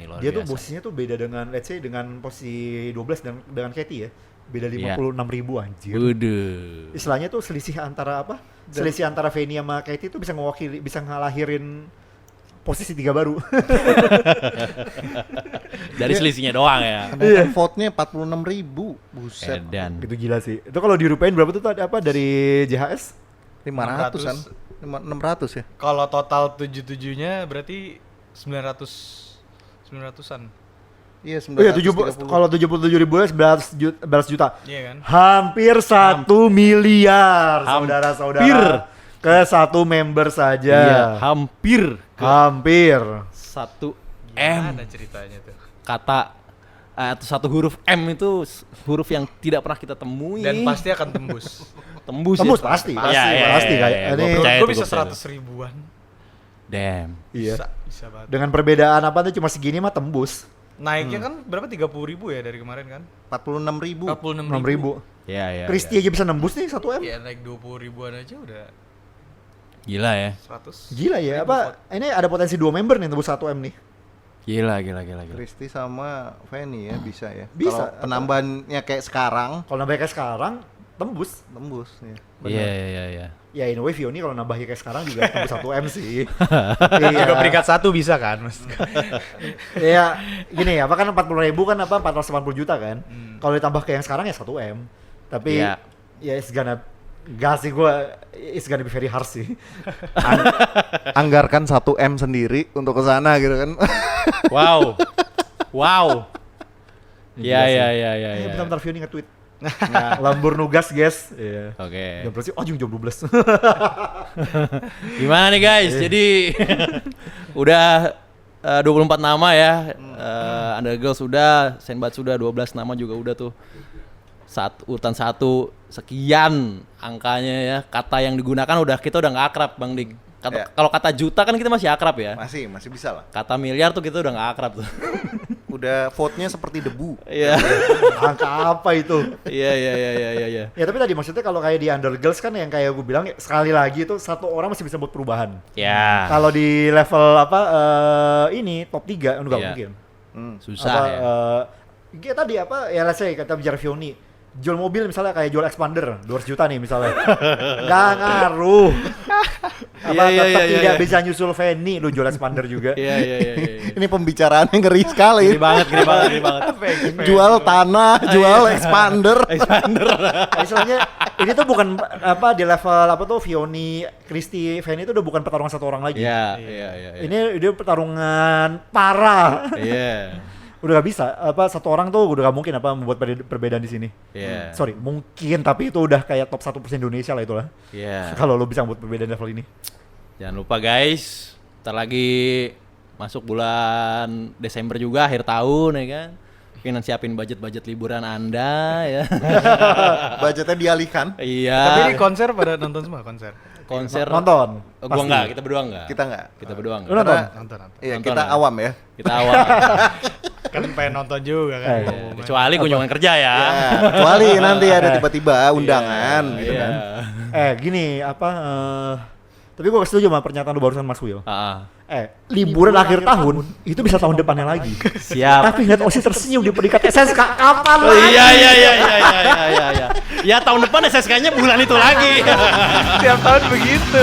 luar Dia biasa. tuh posisinya tuh beda dengan let's say dengan posisi 12 dan dengan Katie ya. Beda 56.000 anjir. Waduh. Istilahnya tuh selisih antara apa? Selisih antara Fanny sama Katie tuh bisa ngalahirin posisi 3 baru. Dari selisihnya doang ya. Vote-nya 46.000. Buset. Edan. Itu gila sih. Itu kalau dirupain berapa tuh apa dari JHS? 500-an. 600 ya. Kalau total 77-nya berarti 900-an. Iya, Oh iya, kalau 77.000 ya 11 juta. Iya kan? Hampir 1 miliar saudara-saudara. Ke 1 member saja. Iya, hampir. 1 M. Gimana ceritanya tuh? Kata atau 1 huruf M itu huruf yang tidak pernah kita temui. Dan pasti akan tembus. Tembus ya? pasti kayak ini Gue bisa 100 ribuan. Damn. Iya. Bisa banget. Dengan perbedaan apa tuh cuma segini mah tembus. Naiknya kan berapa 30.000 ya dari kemarin kan? 46.000. 6.000. Iya. Kristi aja bisa nembus nih 1 M. Iya naik 20 ribuan aja udah Gila ya. 100. Gila ya, apa ini ada potensi 2 member nih tembus 1 M nih. Gila. Kristi sama Fanny ya bisa ya. Bisa. Kalau penambahannya kayak sekarang, Kalau nambahnya kayak sekarang tembus. ya. Iya. Ya anyway Vioni kalau nambahnya kayak sekarang juga tembus 1 M sih. Juga peringkat 1 bisa kan mas? Iya, gini ya, apa kan 40.000 kan apa 480 juta kan. Kalau ditambah ke yang sekarang ya 1 M. Tapi Iya. ya it's gonna be very harsh sih. Anggarkan 1 M sendiri untuk ke sana gitu kan. Wow. Iya. Iya. Bentar Vioni nge-tweet. Nah, Lambur Nugas guys. Iya. Oke. Jam berapa sih? Oh jam 12. Gimana nih guys? Jadi udah 24 nama ya. Undergirls sudah, Senbat sudah, 12 nama juga udah tuh. Urutan 1 sekian angkanya ya. Kata yang digunakan kita udah nggak akrab Bang Dik. Kalau kata juta kan kita masih akrab ya. Masih bisa lah. Kata miliar tuh kita udah nggak akrab tuh. Udah vote-nya seperti debu. Iya. Angka apa itu? Iya. Ya tapi tadi maksudnya kalau kayak di Undergirls kan yang kayak gue bilang sekali lagi itu 1 orang masih bisa buat perubahan. Ya. Kalau di level apa ini top 3 enggak Iya. mungkin. Susah apa, ya. Kayak tadi apa ya let's say kata bicara Vioni jual mobil misalnya kayak jual Expander 200 juta nih misalnya. Nggak ngaruh. Apa Iya, tetap iya, tidak iya. bisa nyusul Fanny lu jual Expander juga. Iya. Ini pembicaraannya ngeri sekali. Gini banget. Jual tanah, jual expander. Expander. Nah, istilahnya ini tuh bukan apa di level apa tuh Vioni, Christy, Fanny itu udah bukan pertarungan satu orang lagi. Iya. Ini dia pertarungan parah. Iya. Udah gak bisa apa satu orang tuh udah gak mungkin apa membuat perbedaan di sini. Iya. Sorry, mungkin tapi itu udah kayak top 1% Indonesia lah itulah. Iya. Kalau lo bisa membuat perbedaan level ini. Jangan lupa guys, ntar lagi masuk bulan Desember juga akhir tahun ya kan. Mungkin siapin budget liburan Anda ya. Budgetnya dialihkan. Iya. Tapi ini konser pada nonton semua konser. konser Nonton. Oh, gua pasti. enggak, kita berdua enggak. Kita enggak. Kita berdua enggak. Lu nonton? Nonton. Iya, Nonton kita ya? awam ya. Kita awal. Kan pengen nonton juga kan. Iya. Kecuali kunjungan kerja ya. Ya, kecuali nanti ada tiba-tiba undangan Iya, gitu iya. kan. Gini apa tapi gue setuju sama pernyataan lu barusan Mas Will. Ah, Liburan akhir tahun itu bisa tahun depannya lagi. siap. Tapi lihat Osi tersenyum di peringkat SSK kapan Oh, lagi? iya. Ya tahun depan SSK-nya bulan itu lagi. Tiap tahun begitu.